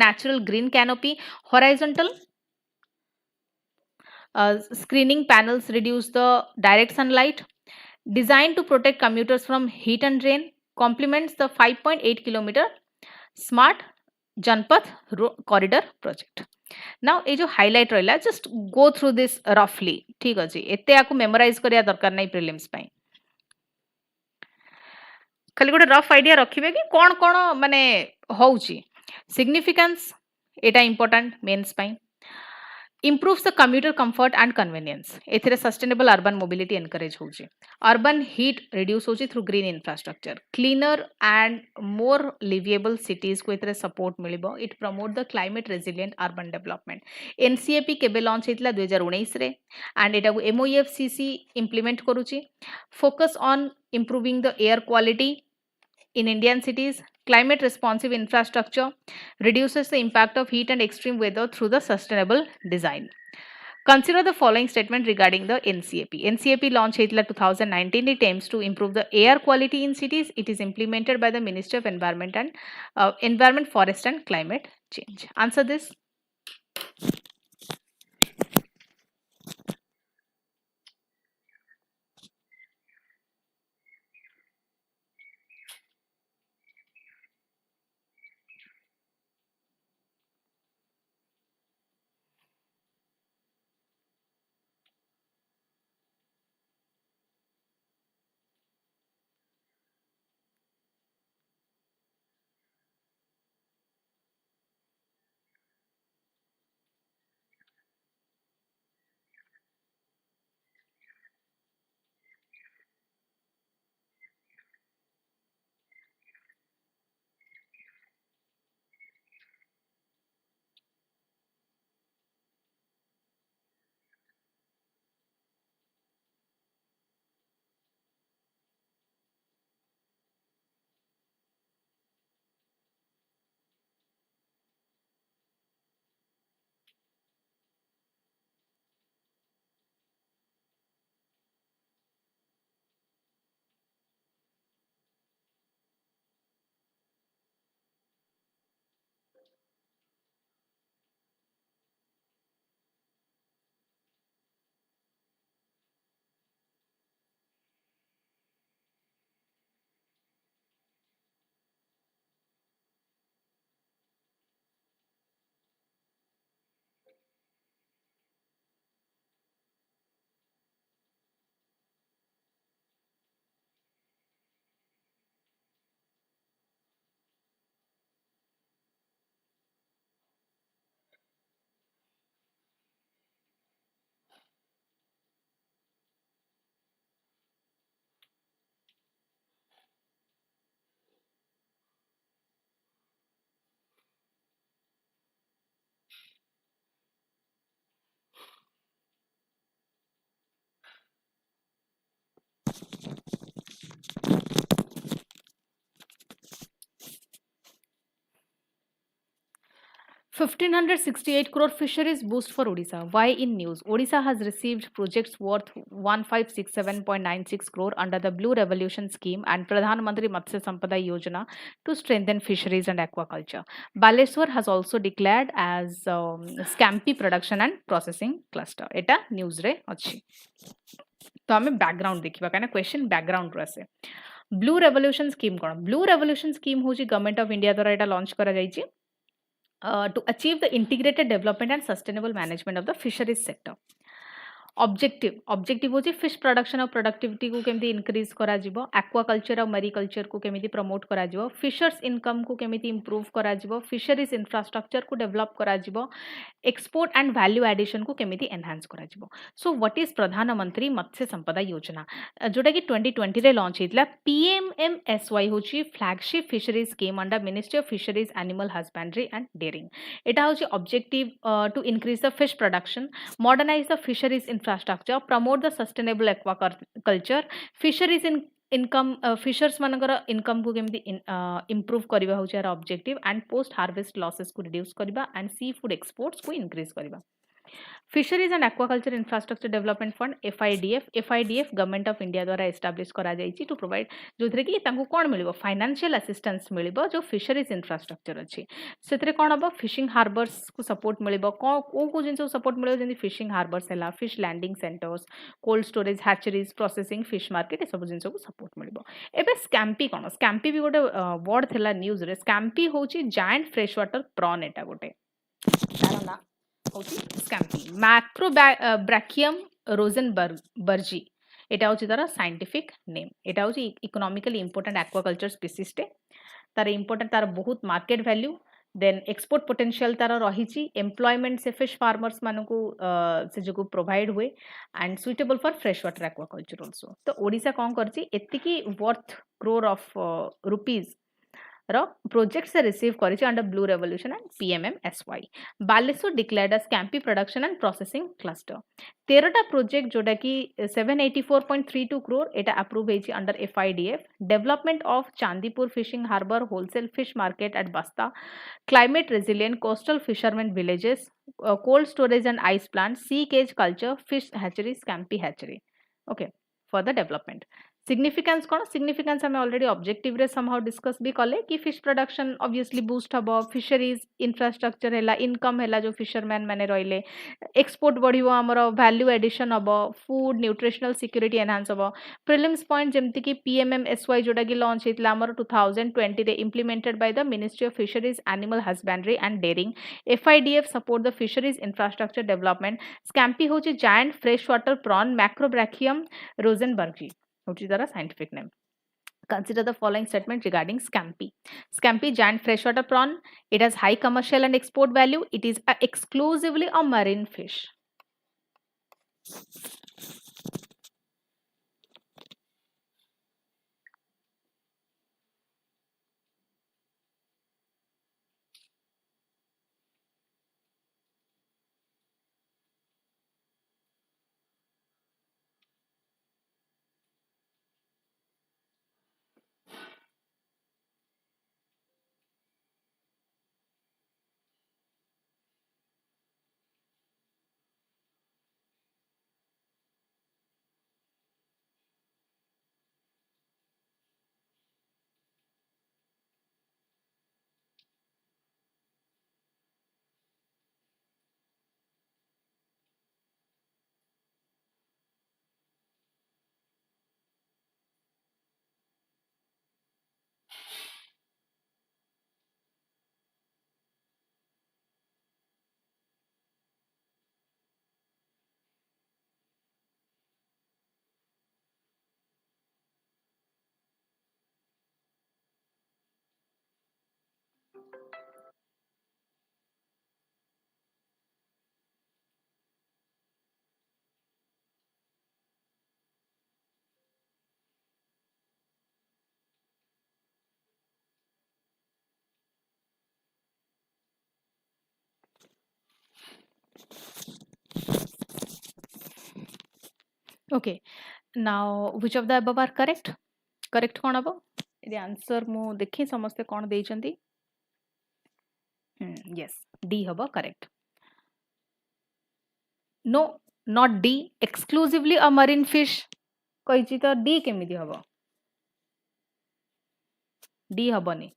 Speaker 1: natural green canopy horizontal screening panels reduce the direct sunlight designed to protect commuters from heat and rain complements the 5.8 kilometer smart janpath corridor project. Now ए जो highlight रहिला just go through this रफली ठीक अछि एते आकु memorise करिया दरकार नै प्रीलिम्स पई खाली गोटे रफ आइडिया रखिबे कि कोन कोन माने होउची सिग्निफिकेंस एटा इंपोर्टेंट मेंस पई improves the commuter comfort and convenience एथिरे sustainable urban mobility encourage होउची urban heat reduce होउची through green infrastructure cleaner and more livable cities को एथिरे support मिलिबो it promote the climate resilient urban development. NCAP केबे launch हेतला 2019 रे and एटा को MOEFCC implement करूची focus on improving the air quality in Indian cities. Climate responsive infrastructure reduces the impact of heat and extreme weather through the sustainable design. Consider the following statement regarding the NCAP. NCAP launched in 2019. It aims to improve the air quality in cities. It is implemented by the Ministry of Environment and Environment, Forest and Climate Change. Answer this. 1568 crore fisheries boost for Odisha. Why in news? Odisha has received projects worth 1567.96 crore under the Blue Revolution scheme and Pradhan Mantri Matsya Sampada Yojana to strengthen fisheries and aquaculture. Baleswar has also declared as Scampi production and processing cluster. Eta news re achi. तो आम background देखा कहीं question background आसे blue revolution scheme कौन blue revolution scheme हूँ government of India द्वारा यहाँ launch करा जाइए to achieve the integrated development and sustainable management of the fisheries sector. Objective होची फिश प्रोडक्शन और प्रोडक्टिविटी को केमती इंक्रीज करा जिवो एक्वाकल्चर और मरीकल्चर को केमती प्रमोट करा जिवो फिशर्स इनकम को केमती इंप्रूव करा जिवो फिशरीज इंफ्रास्ट्रक्चर को डेवलप करा जिवो एक्सपोर्ट एंड वैल्यू एडिशन को केमती एनहांस करा जिवो सो व्हाट इज प्रधानमंत्री मत्स्य संपदा योजना जोटा कि 2020 रे लॉन्च हेतला पीएमएमएसवाई होची flagship fisheries scheme under ministry of fisheries animal husbandry and dairying एटा होची objective to increase the fish production modernise the fisheries infrastructure promote the sustainable aquaculture fisheries in income fishers manଙ୍କର income को केमती improve करिबा होची यार objective and post harvest losses को reduce करिबा and seafood exports को increase करिबा fisheries and aquaculture infrastructure development fund FIDF government of India द्वारा एस्टाब्लिश करा जाइछि टू प्रोवाइड जो थरे कि तांको कोन मिलिबो फाइनेंशियल असिस्टेंस मिलिबो जो फिशरीज इंफ्रास्ट्रक्चर अछि सेतरे कोन हबो फिशिंग हार्बर्स को सपोर्ट मिलिबो को जिंस सपोर्ट मिलिबो जेंति फिशिंग हार्बर्स हैला fish landing centres cold storage hatcheries processing fish market ए सब जिंस को सपोर्ट मिलिबो एबे स्कैम्पी कोन स्कैम्पी भी गोटे वर्ड थिला न्यूज रे स्कैम्पी होची जायंट फ्रेश वाटर प्रॉन एटा गोटे तार ना स्कैम्पी मैक्रोब्रैकियम रोजेनबर्जी एटा होची तार साइंटिफिक नेम एटा होची इकोनॉमिकली इंपोर्टेंट एक्वाकल्चर स्पीसीज टे तार इंपोर्टेंट तार बहुत market value then export potential तार रही एम्प्लॉयमेंट से फिश फार्मर्स मानकू से जो प्रोवाइड हुए and suitable for fresh water aquaculture also तो ओडिशा कौन करची एतिकी worth crore of rupees project से रिसीव करिछि under blue revolution and PMMSY Baleswar declared as scampi production and processing cluster 13टा प्रोजेक्ट जोटा कि 784.32 करोड़ एटा अप्रूव हेछि under FIDF development of Chandipur fishing harbour wholesale fish market at Basta climate resilient coastal fisherman villages cold storage and ice plant sea cage culture fish hatchery scampi hatchery okay for the development significance कौन significance हमें already objective रे somehow discuss भी कले कि fish production obviously boost हबो fisheries infrastructure हैला income हैला जो फिशरमैन माने रहिले एक्सपोर्ट बढ़िबो हमरो वैल्यू एडिशन हबो फूड न्यूट्रिशनल सिक्योरिटी एनहांस हबो प्रिलिम्स पॉइंट जेमति कि पीएमएमएसवाई जोटा कि लॉन्च हेतला हमरो 2020 रे implemented by the ministry of fisheries animal husbandry and dairying FIDF support the fisheries infrastructure development scampi होची giant fresh water prawn macrobrachium rosenbergii which is a scientific name. Consider the following statement regarding scampi. Scampi, giant freshwater prawn. It has high commercial and export value. It is exclusively a marine fish. Okay, now which of the above are correct? Correct कौन हबो यदि answer मु देखि समस्ते कौन देइचंती yes D हबो correct. No not D exclusively a marine fish कहिछि तो डी केमिति हबो डी हबनी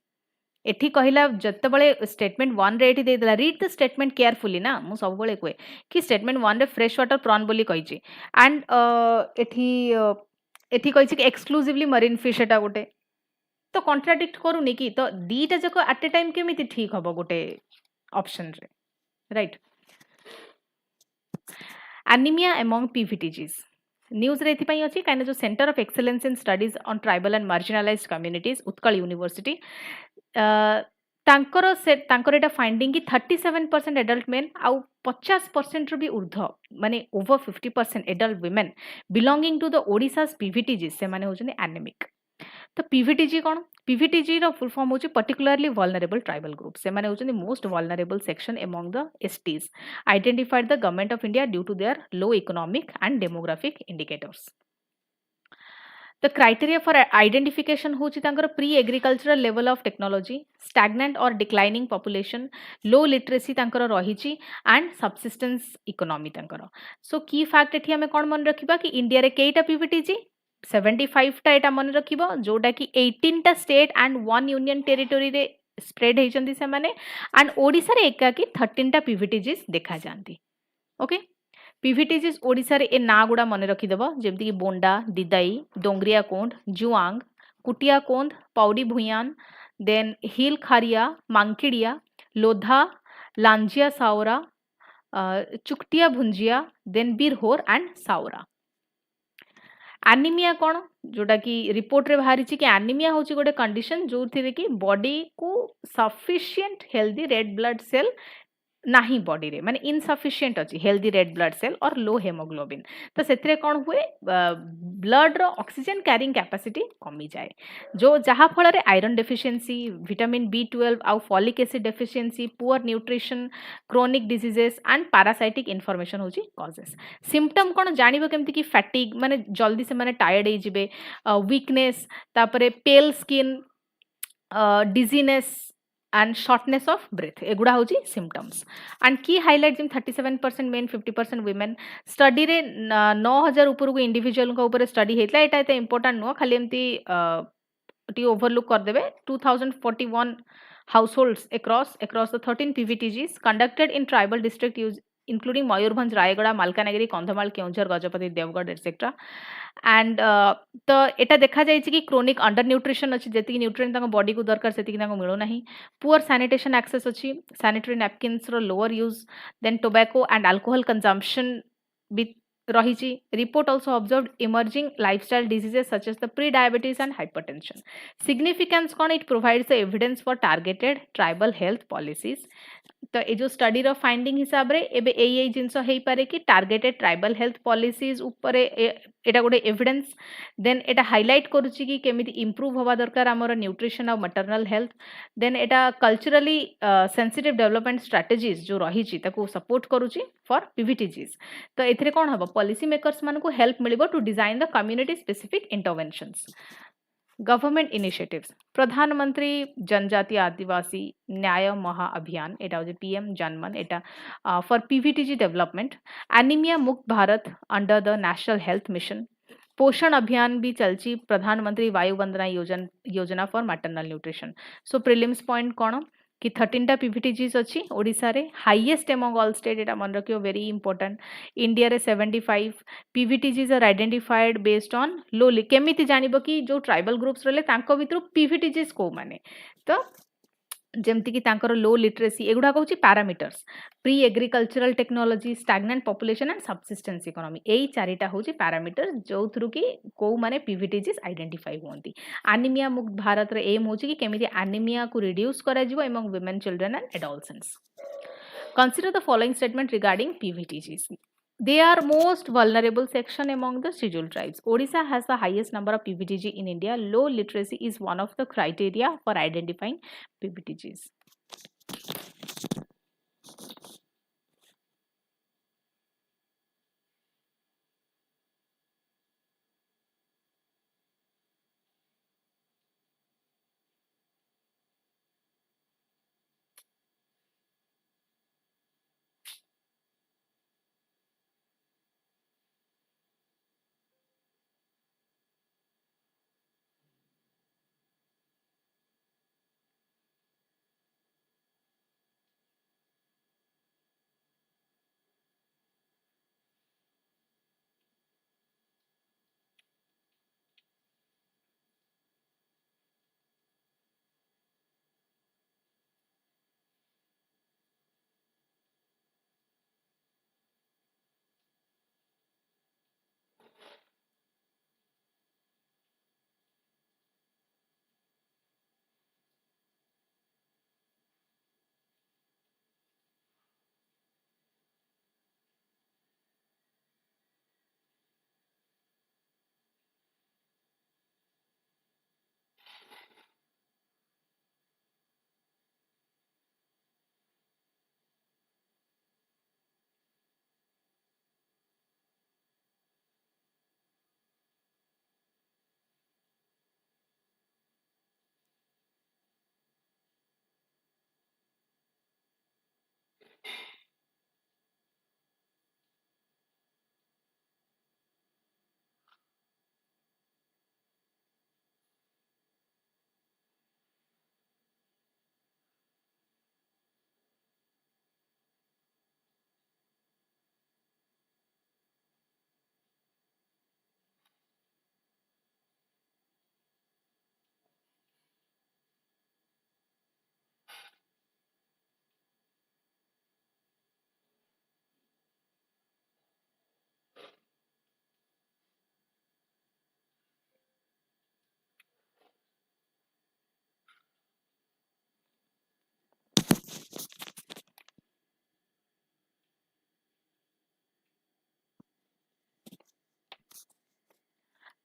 Speaker 1: एठी कहिला जतबळे स्टेटमेंट 1 रे एठी देला रीड द स्टेटमेंट केयरफुली ना मु सब बळे कोए कि स्टेटमेंट 1 रे फ्रेश वाटर प्रॉन बोली कहिछि एंड एठी एठी कहिछि कि एक्सक्लूसिवली मरीन फिश एटा गोटे तो कॉन्ट्राडिक्ट करूनी कि तो दीटा जको एट ए टाइम केमिति ठीक हबो गोटे ऑप्शन रे right. Anaemia among PVTGs news रे एथिपाई अछि काइना जो centre of excellence in studies on tribal and marginalised communities Utkal university तांकर एटा फाइंडिंग कि 37% एडल्ट मेन आउ 50% रू भी ऊर्ध्व माने over 50% adult women belonging to the Odisha's PVTG से माने होजने एनेमिक. तो पीवीटीजी कौन पीवीटीजी रो फुल फॉर्म होची पर्टिकुलरली वल्नरेबल ट्राइबल ग्रुप से माने होचनी most vulnerable section among the STs identified the government of India due to their low economic and demographic indicators. The criteria for identification होची तांकर pre agricultural level of technology stagnant or declining population low literacy तांकर रहिची and subsistence economy तांकर. सो key fact एठी हमें कोन मन रखिबा कि India रे केटा पीवीटीजी 75 टा एटा मन रखिबो जोटा कि 18 टा स्टेट एंड 1 यूनियन टेरिटोरी रे स्प्रेड हेचंदी से माने एंड ओडिसा रे एका कि 13 टा पीवीटीजीस देखा जानती. ओके पीवीटीजीस ओडिसा रे ए ना गुडा मन रखिदेव जेमती कि बोंडा दिदाई डोंगरिया कोंड जुआंग कुटिया कोंद Pauri Bhuyan then hill Kharia मांकिड़िया Lodha Lanjia Savara चुकटिया Bhunjia then Birhor and Savara. Anaemia कौन जोटा कि रिपोर्ट रे बाहरी कि एनीमिया होची गोटे कंडीशन जो थिरे कि बॉडी को sufficient healthy red blood cell नाही बॉडी रे माने इनसफिशिएंट अछि हेल्दी रेड ब्लड सेल और लो हेमोग्लोबिन तो सेथरे कोन हुए ब्लड रो ऑक्सीजन कैरिंग कैपेसिटी कमी जाए जो जहा फल रे आयरन डेफिशिएंसी विटामिन B12 आउ folic acid deficiency poor nutrition chronic diseases and parasitic information होची कॉजेस. सिम्पटम कोन जानिबो केमति कि फैटिग माने जल्दी से माने टायर्ड हे जिवे वीकनेस तापरे पेल skin dizziness and shortness of breath एगुड़ा होची symptoms and key highlight gym 37% men 50% women study रे 9000 ऊपर को individual का ऊपर study हेतला एटा एते important नो खाली एमती टी overlook कर देबे 2041 households across the 13 PVTGs conducted in tribal district including Mayurbhanj Rayagada Malkangiri Kandhamal Keonjhar Gajapati Deogarh etcetera and तो एटा देखा जाय कि क्रोनिक अंडर न्यूट्रिशन अच्छी जेतिक न्यूट्रिएंट तांको बॉडी को दरकार सेतिक तांको मिलो नाही पुअर सैनिटेशन एक्सेस अच्छी सैनिटरी नैपकिन्स रो lower use then tobacco and alcohol consumption भी रही. Report also observed emerging lifestyle diseases such as the pre-diabetes and hypertension. Significance कौन it provides the evidence for targeted tribal health policies. तो ये जो study रो finding हिसाब रे एबे एई जिंस हेई पारे कि टार्गेटेड ट्राइबल हेल्थ पॉलिसीज ऊपर एटा गोटे एविडेंस देन एटा हाइलाइट करूची कि केमिति इंप्रूव होवा दरकार हमर न्यूट्रिशन और मैटरनल हेल्थ देन एटा कल्चरली सेंसिटिव डेवलपमेंट स्ट्रेटजीज जो रही छी ताको सपोर्ट करूची फॉर पीवीटीजीज. तो एथरे कोन हबो पॉलिसी मेकर्स मान को हेल्प मिलिबो to design the community specific interventions. Government initiatives Pradhan Mantri Janjati आदिवासी न्याय महाअभियान एटा होजे PM Janman Etah for PVTG development anaemia मुक्त Bharat under the national health mission पोषण अभियान भी चलची प्रधानमंत्री वायु Vandana Yojana for maternal nutrition. So prelims point कौन कि 13 टा पीवीटीजीस अच्छी ओडिशा रे हाईएस्ट एमंग ऑल स्टेट एटा मन रखियो वेरी इंपोर्टेंट इंडिया रे 75 पीवीटीजीस आर आइडेंटिफाइड बेस्ड ऑन लो केमिति जानिबो कि जो ट्राइबल ग्रुप्स रहले तांको भितरु पीवीटीजीस को माने तो जेमती कि तांकर लो लिटरेसी एगुडा कहूची parameters pre agricultural technology stagnant population and subsistence economy एई चारिटा होची पैरामीटर जो थ्रू कि को माने पीवीटीजीस आइडेंटिफाई होंती. एनीमिया मुक्त भारत रे एम होची कि केमिति एनीमिया को रिड्यूस करा जिवो among women children and adolescents. Consider the following statement regarding PVTGs. They are most vulnerable section among the scheduled tribes. Odisha has the highest number of PVTG in India. Low literacy is one of the criteria for identifying PVTGs.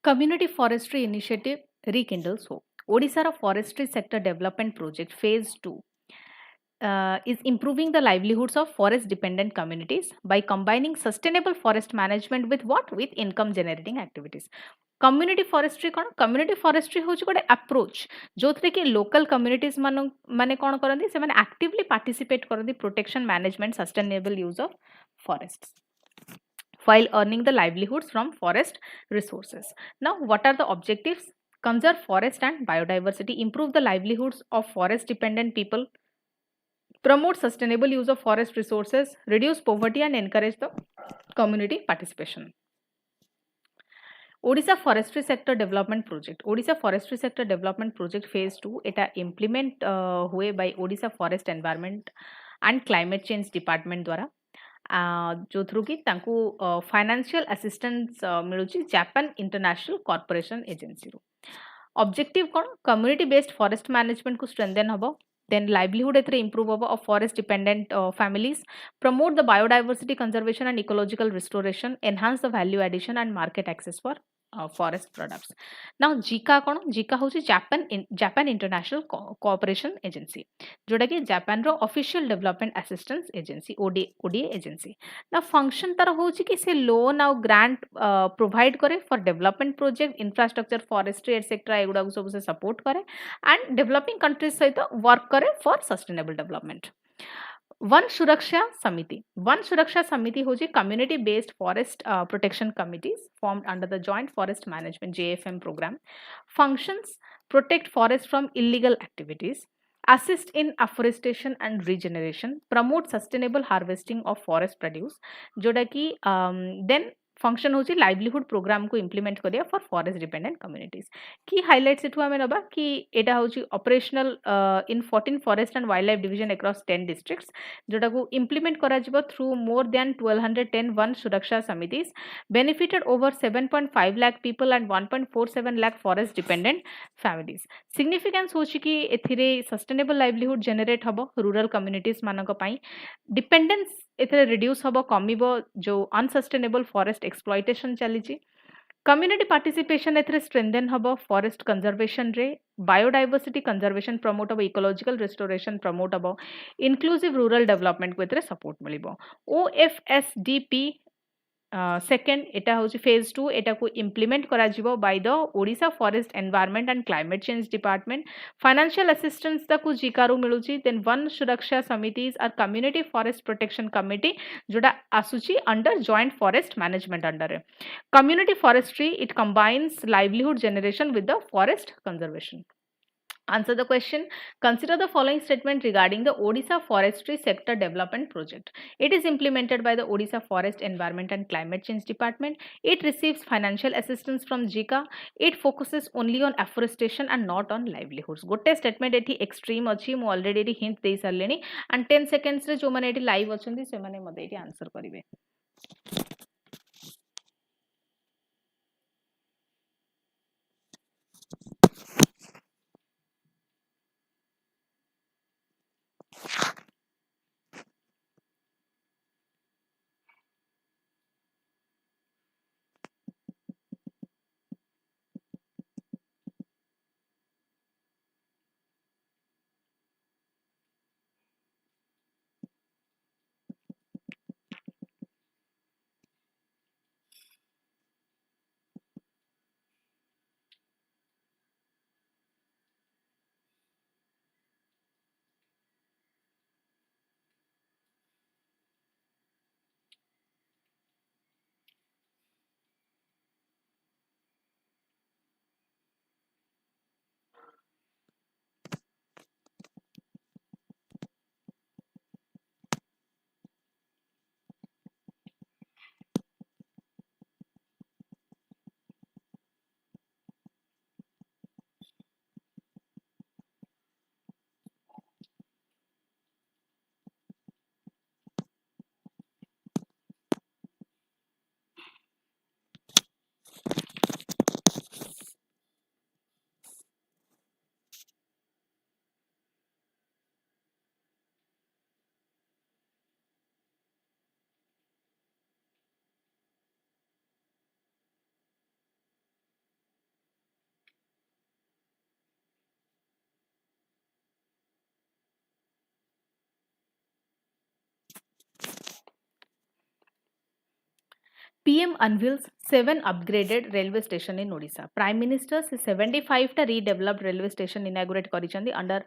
Speaker 1: Community forestry initiative rekindles hope. Odisha forestry sector development project phase 2 is improving the livelihoods of forest dependent communities by combining sustainable forest management with what? With income generating activities. Community forestry कौन? Community forestry होची गोटे approach जो थरे कि local communities माने कौन करंदी से माने actively participate करंदी protection management sustainable use of forests while earning the livelihoods from forest resources. Now, what are the objectives? Conserve forest and biodiversity, improve the livelihoods of forest dependent people, promote sustainable use of forest resources, reduce poverty and encourage the community participation. Odisha Forestry Sector Development Project. Odisha Forestry Sector Development Project Phase 2 Etah implement हुए by Odisha Forest Environment and Climate Change Department द्वारा जो through कि तांकू financial assistance मिलुची Japan international corporation agency रो objective कोन community based forest management को strengthen हबो then livelihood एथरे improve हबो of forest dependent families, promote the biodiversity conservation and ecological restoration, enhance the value addition and market access for forest products. Now JICA कोन JICA होची Japan international cooperation agency जोटा कि Japan रो official development assistance agency ODA agency ना function तार होची कि से लोन आ ग्रांट प्रोवाइड करे for development project infrastructure forestry etcetera एगुडा सब से सपोर्ट करे एंड डेवलपिंग कंट्रीज सहित वर्क करे फॉर सस्टेनेबल डेवलपमेंट. वन सुरक्षा समिति होची community based forest protection committees formed under the joint forest management JFM program. Functions: protect forest from illegal activities, assist in afforestation and regeneration, promote sustainable harvesting of forest produce जोटा कि then function होची livelihood programme को implement करिया for forest dependent communities की highlights एठु आमे नबा कि एटा होची operational in 14 forest and wild life division across 10 districts जोटा को इम्प्लीमेंट करा जिवो थ्रू मोर देन 1210 वन सुरक्षा समितिस benefited over 7.5 lakh people and 1.47 lakh forest dependent families. Significance होची कि एथिरे सस्टेनेबल लाइवलीहुड जनरेट हबो रूरल कम्युनिटीज मानक पई डिपेंडेंस एथरे रिड्यूस हबो कमिबो जो अनसस्टेनेबल फॉरेस्ट एक्सप्लॉइटेशन चलीची. कम्युनिटी पार्टिसिपेशन एथरे स्ट्रेंथन हबो फॉरेस्ट कंजर्वेशन रे बायोडाइवर्सिटी कंजर्वेशन प्रमोट हबो इकोलॉजिकल रिस्टोरेशन प्रमोट हबो इंक्लूसिव रूरल डेवलपमेंट को एथरे सपोर्ट मिलिबो. OFSDP सेकेंड एटा होची फेज 2 एटा को इम्प्लीमेंट करा जिवो by the Odisha forest environment and climate change department. Financial assistance ताकू जिकारू मिलुची. देन वन सुरक्षा समितिज are community forest protection committee जोटा आसुची under joint forest management under. Community forestry it combines livelihood generation with the forest conservation. Answer the question. Consider the following statement regarding the Odisha Forestry Sector Development Project. It is implemented by the Odisha Forest Environment and Climate Change Department. It receives financial assistance from JICA. It focuses only on afforestation and not on livelihoods. गोटे statement एठी extreme अछि मु already hint देई सारलेनी and 10 seconds रे जो माने एठी live अछंती से माने मते एठी answer करिवे. PM unveils 7 upgraded railway station in Odisha. Prime Minister se 75 ta redeveloped railway station inaugurate karichandi under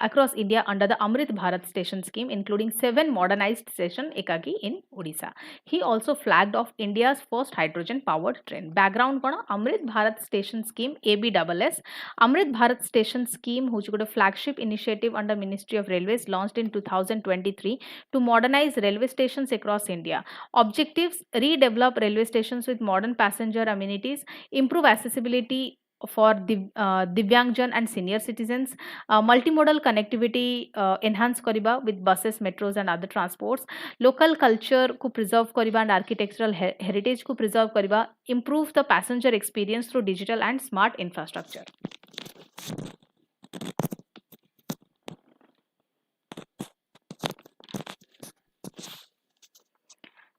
Speaker 1: across India under the Amrit Bharat station scheme, including 7 modernized station ekagi in Odisha. He also flagged off India's first hydrogen powered train. Background kona Amrit Bharat station scheme ABSS. Amrit Bharat station scheme which is a flagship initiative under Ministry of Railways launched in 2023 to modernize railway stations across India. Objectives: redevelop railway stations with modern passenger amenities, improve accessibility for Divyangjan and senior citizens, multimodal connectivity enhance kariba with buses, metros and other transports, local culture को preserve kariba and architectural heritage को preserve kariba, improve the passenger experience through digital and smart infrastructure.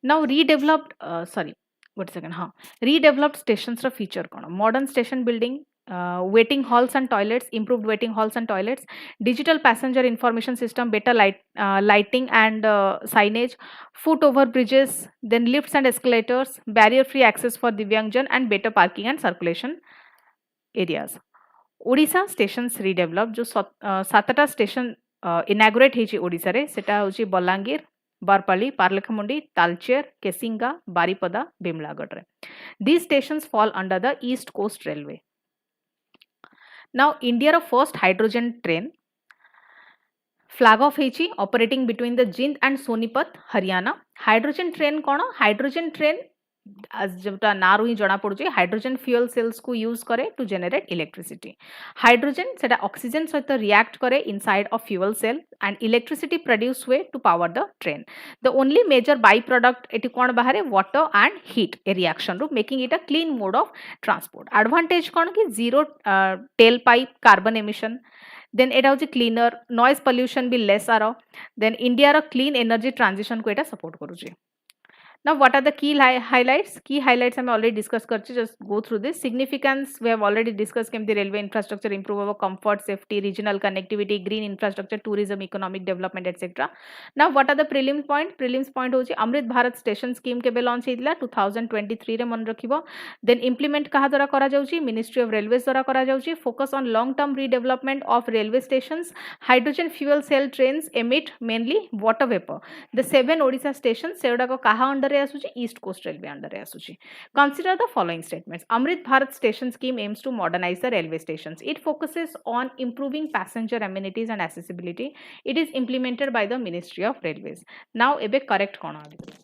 Speaker 1: Now redeveloped redeveloped stations ର feature କ'ଣ? Modern station building, waiting halls and toilets, improved waiting halls and toilets, digital passenger information system, better lighting and signage, foot over bridges, then lifts and escalators, barrier free access for Divyangjan and better parking and circulation areas. Odisha stations redevelop जो 7टा station inaugurate ହେଇଛି ଓଡ଼ିଶାରେ ସେଟା ହେଉଛି Balangir, Barpali, Parlekhamundi, Talcher, Kesinga, Baripada, Bimlagad. These stations fall under the East Coast Railway. Now, India's first hydrogen train flag off ହେଇଛି operating between the Jind and Sonipat, Haryana. Hydrogen train କ'ଣ? Hydrogen train जोटा ना रू ही जना पड़ुचे hydrogen fuel cells को use करे टू जनरेट इलेक्ट्रिसिटी. हाइड्रोजन सेटा ऑक्सीजन सहित रिएक्ट करे inside of fuel cell and electricity produce हुए to power the train. The only major by product एटी कोन बाहरे वाटर एंड हीट ए रिएक्शन रू making it a clean mode of transport. Advantage कोन कि zero tailpipe carbon emission, then एटा होची क्लीनर, नॉइज पोल्यूशन भी लेस आरो, देन इंडिया रो क्लीन एनर्जी ट्रांजिशन को एटा सपोर्ट करूची. Now, what are the key highlights? Key highlights I already discussed. Just go through this. Significance we have already discussed. The railway infrastructure improve our comfort, safety, regional connectivity, green infrastructure, tourism, economic development, etc. Now, what are the prelims point? Prelims point होची Amrit Bharat station scheme के बे launch ହେଇଥିଲା 2023 रे मन रखिबो. Then implement कहा द्वारा करा जाउची? Ministry of Railways द्वारा करा जाउची. Focus on long term redevelopment of railway stations. Hydrogen fuel cell trains emit mainly water vapor. The 7 Odisha stations सेउडा को कहा under East Coast Railway under asuchi. Consider the following statements. Amrit Bharat station scheme aims to modernize the railway stations. It focuses on improving passenger amenities and accessibility. It is implemented by the Ministry of Railways. Now, ebe correct kona agitile.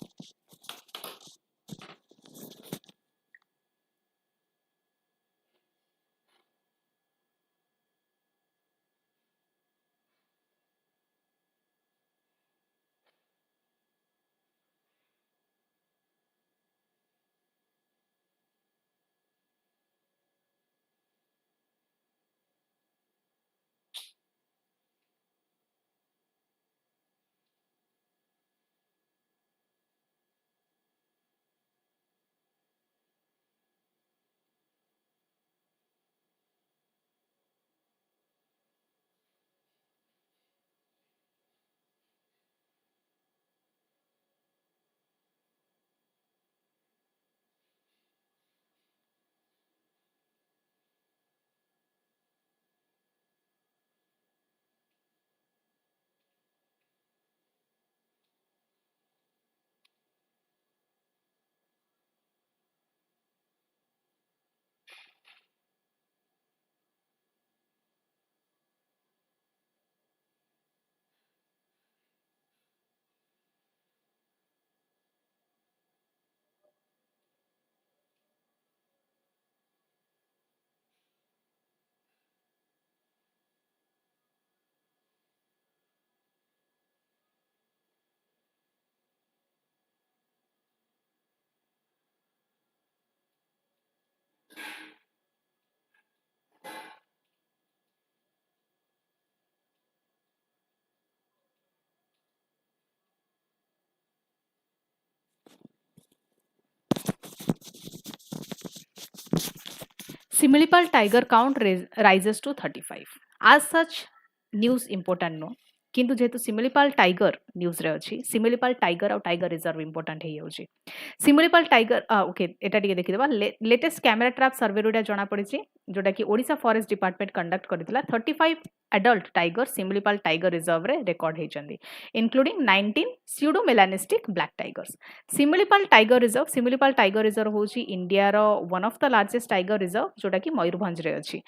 Speaker 1: Similipal tiger count rises to 35. As such, news important no. किंतु जेहेतु Similipal tiger news रे अछि Similipal tiger और tiger reserve important हे होछि Similipal tiger okay एटा टिके देखि देबा लेटेस्ट कैमरा ट्रैप सर्वे रोडा जणा पड़ी जोटा कि ओडिशा फॉरेस्ट डिपार्टमेंट कंडक्ट करथिला 35 adult tiger Similipal tiger reserve रे रिकॉर्ड हेचंदी including 19 pseudo melanistic black tigers Similipal tiger reserve होची इंडिया रो one of the largest tiger reserve जोटा कि मयूरभंज रे अछि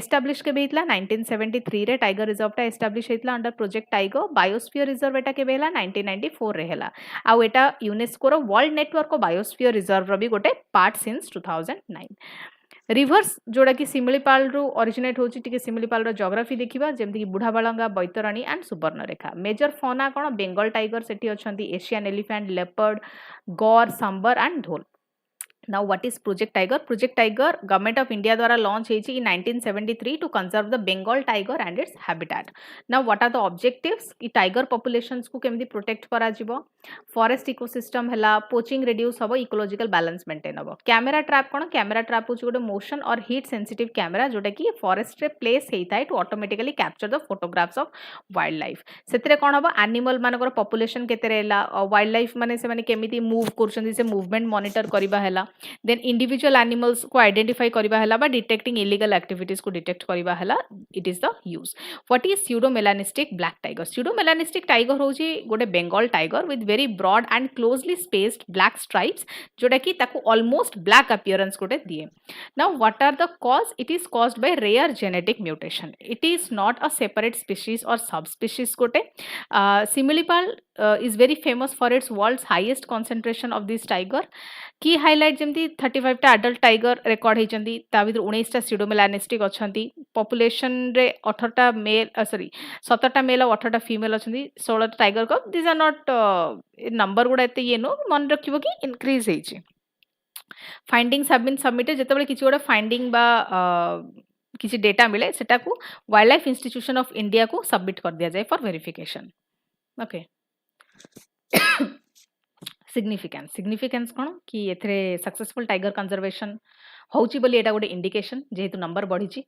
Speaker 1: एस्टैब्लिश के बेतला 1973 रे टाइगर रिजर्व टा एस्टैब्लिश हेतला under project tiger biosphere reserve एटा के बेला 1994 रे हेला आ एटा यूनेस्को रो world network of biosphere reserve रो भी गोटे पार्ट सिंस 2009 रिवर्स जोड़ा कि सिमिलीपाल रु ओरिजिनेट होची टिके सिमिलीपाल रो ज्योग्राफी देखिबा जेमति कि Budhabalanga Baitarani and Subarnarekha major fauna कोन बेंगल टाइगर सेठी अछंती Asian elephant leopard gaur sambar and dhole Now, what is Project Tiger? Project Tiger, Government of India द्वारा launch ହେଇଛି in 1973 to conserve the Bengal tiger and its habitat. Now, what are the objectives? कि tiger populations को केमती protect करा जिवो, forest ecosystem हैला, poaching reduce हबो, ecological balance maintain हबो. Camera trap कोन? Camera trap होची गोटे motion और heat sensitive camera जोटा कि forest रे place ହେଇଥାଏ to automatically capture the photographs of wildlife. ସେଥିରେ कोन हबो animal मानकर population केते रहला, wildlife माने से माने केमिति move करछन्ती से movement monitor करिबा हैला. Then individual animals को identify करिबा हैला बा detecting illegal activities को detect करिबा हैला it is the use. What is pseudo melanistic black tiger? Pseudo melanistic tiger होची गोटे Bengal tiger with very broad and closely spaced black stripes जोटा कि ताको almost black appearance गोटे दिए. Now what are the cause? It is caused by rare genetic mutation. It is not a separate species or subspecies गोटे. Similipal is very famous for its world's highest concentration of this tiger. की highlight जमती 35 टा adult tiger record हेचंदी ता भीतर 19 टा pseudo melanistic अछंती population रे 18 टा mail 17 टा मेल और 18 टा फीमेल अछंती 16 टाइगर को दिस आर नॉट नंबर गुडा एते ये नो मन रखिबो कि इंक्रीज हेची फाइंडिंग्स हैव बीन सबमिटेड जेतेबेले किछि गोटे फाइंडिंग बा किछि डेटा मिले सेटा को wild life institution of India को सबमिट कर दिया जाए फॉर वेरिफिकेशन ओके सिग्निफिकेंस कोन कि एथरे सक्सेसफुल टाइगर कंजर्वेशन होची बोली एटा गोटे इंडिकेशन जेहेतु नंबर बढ़ी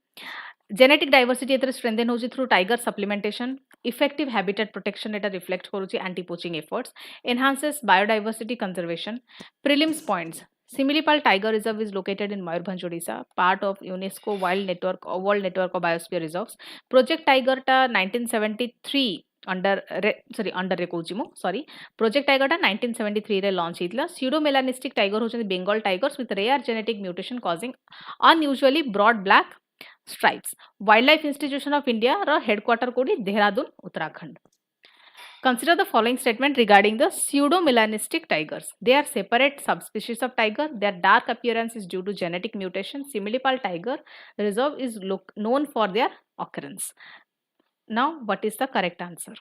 Speaker 1: जेनेटिक डाइवर्सिटी एथरे स्ट्रेंथन होची through tiger supplementation effective habitat protection एटा रिफ्लेक्ट करूची anti poaching efforts enhances biodiversity conservation prelims points Similipal Tiger Reserve is located in Mayurbhanj, Odisha, part of UNESCO World Network of Biosphere Reserves. Project Tiger ta 1973 under Project Tiger ta 1973 रे launch hitla. Pseudo melanistic tiger होचंदी Bengal tigers with rare genetic mutation causing unusually broad black stripes. Wildlife Institution of India रा headquarter कोडी Dehradun Uttarakhand. Consider the following statement regarding the pseudo-melanistic tigers. They are separate subspecies of tiger. Their dark appearance is due to genetic mutation. Similipal Tiger Reserve is known for their occurrence. Now, what is the correct answer?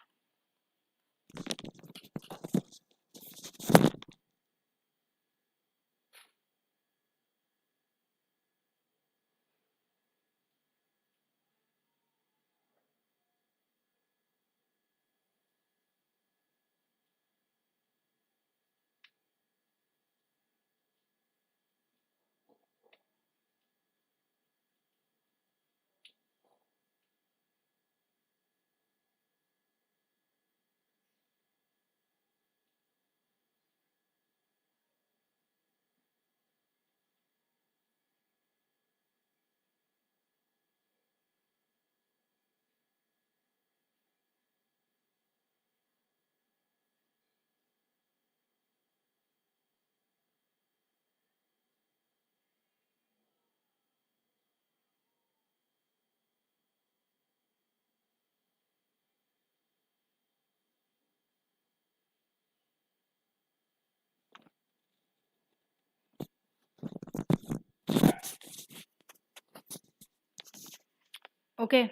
Speaker 1: Okay,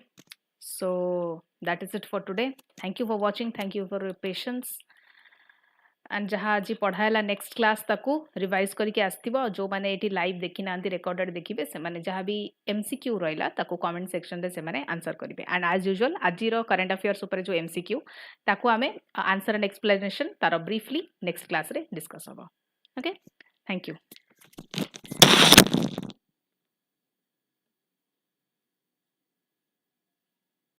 Speaker 1: so that is it for today. Thank you for watching. Thank you for your patience. And जहाँ आज पढ़ाला next class ताकू revise करके आसथिबो जो माने eighty live देखि नांती recorded देखिबे से माने जहाँ भी एमसीक्यू रहिला ताकू कमेंट सेक्शन रे से माने आंसर करिवे एंड एज यूजुअल आजिरो करंट अफेयर्स ऊपर जो एमसीक्यू ताकू आमे आंसर एंड एक्सप्लेनेशन तारो ब्रीफली नेक्स्ट क्लास रे डिस्कस होबो ओके थैंक यू